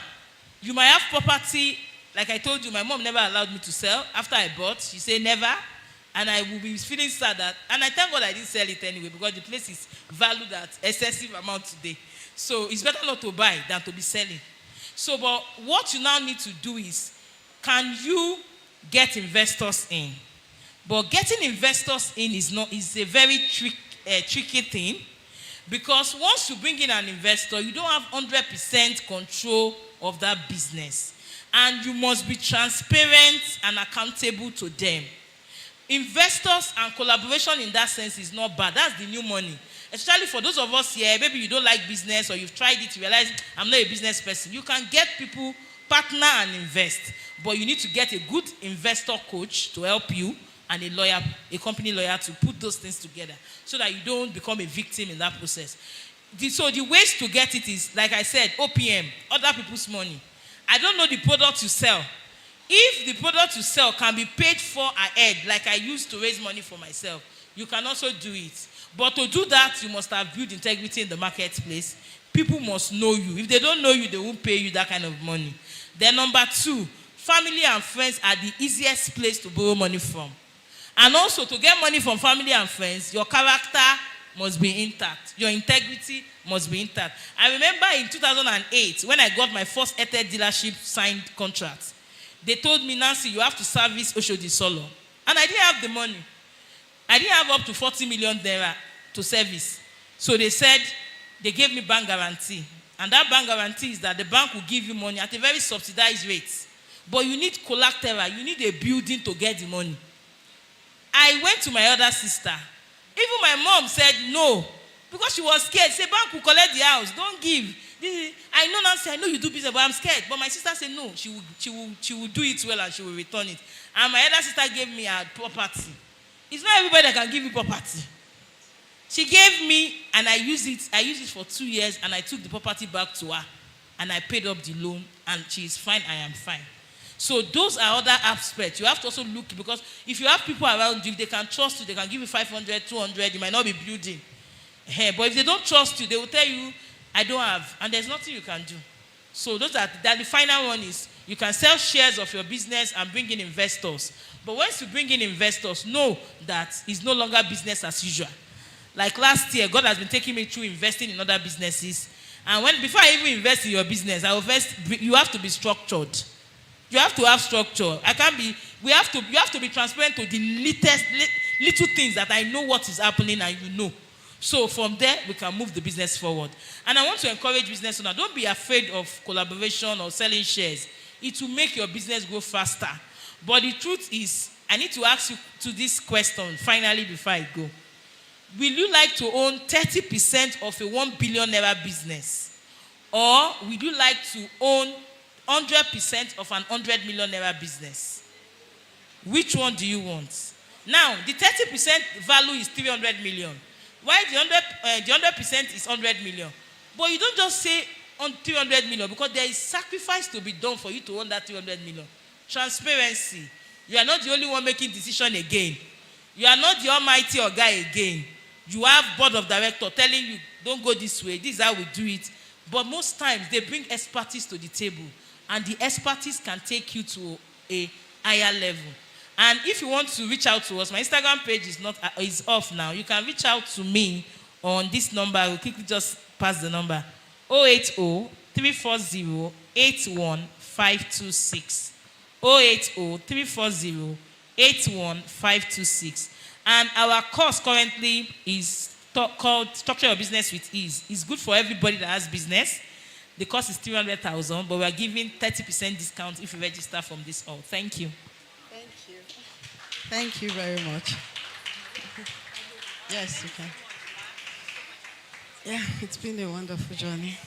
you might have property. Like I told you, my mom never allowed me to sell. After I bought, she said never. And I will be feeling sad that, and I thank God I didn't sell it anyway because the place is valued at excessive amount today. So it's better not to buy than to be selling. So, but what you now need to do is, can you get investors in? But getting investors in is a very tricky thing, because once you bring in an investor, you don't have 100% control of that business. And you must be transparent and accountable to them. Investors and collaboration in that sense is not bad. That's the new money. Especially for those of us here, maybe you don't like business or you've tried it, you realize I'm not a business person. You can get people, partner and invest. But you need to get a good investor coach to help you and a lawyer, a company lawyer to put those things together so that you don't become a victim in that process. So the ways to get it is, like I said, OPM, other people's money. I don't know the product you sell. If the product you sell can be paid for ahead, like I used to raise money for myself, you can also do it. But to do that, you must have built integrity in the marketplace. People must know you. If they don't know you, they won't pay you that kind of money. Then number 2, family and friends are the easiest place to borrow money from. And also, to get money from family and friends, your character must be intact. Your integrity must be intact. I remember in 2008, when I got my first Airtel dealership signed contract, they told me, Nancy, you have to service Oshodi Solo. And I didn't have the money. I didn't have up to 40 million naira to service. So they said, they gave me bank guarantee. And that bank guarantee is that the bank will give you money at a very subsidized rate. But you need collateral. You need a building to get the money. I went to my other sister. Even my mom said no. Because she was scared. Say, bank will collect the house. Don't give. I know Nancy, I know you do business, but I'm scared. But my sister said no. She will do it well and she will return it. And my other sister gave me her property. It's not everybody that can give you property. She gave me, and I used it. I used it for 2 years, and I took the property back to her. And I paid up the loan, and she is fine, I am fine. So those are other aspects. You have to also look, because if you have people around you, they can trust you, they can give you 500, 200, you might not be building. But if they don't trust you, they will tell you, I don't have, and there's nothing you can do. So that the final one is, you can sell shares of your business and bring in investors. But once you bring in investors, know that it's no longer business as usual. Like last year, God has been taking me through investing in other businesses. And before I even invest in your business, you have to be structured. You have to have structure. You have to be transparent to the little things that I know what is happening and you know. So from there, we can move the business forward. And I want to encourage business owners, don't be afraid of collaboration or selling shares. It will make your business grow faster. But the truth is, I need to ask you to this question finally before I go. Will you like to own 30% of a 1 billion naira business? Or would you like to own 100% of an 100 million naira business? Which one do you want? Now, the 30% value is 300 million. Why the 100% is 100 million? But you don't just say on 300 million, because there is sacrifice to be done for you to own that 300 million. Transparency. You are not the only one making decision again. You are not the almighty or guy again. You have board of director telling you, don't go this way, this is how we do it. But most times, they bring expertise to the table. And the expertise can take you to a higher level. And if you want to reach out to us, my Instagram page is off now. You can reach out to me on this number. I will quickly just pass the number. 080-340-81526. 080-340-81526. And our course currently is called Structure Your Business with Ease. It's good for everybody that has business. The cost is 300,000, but we are giving 30% discount if you register from this all. Thank you. Thank you. Thank you very much. Yes, you can. Yeah, it's been a wonderful journey.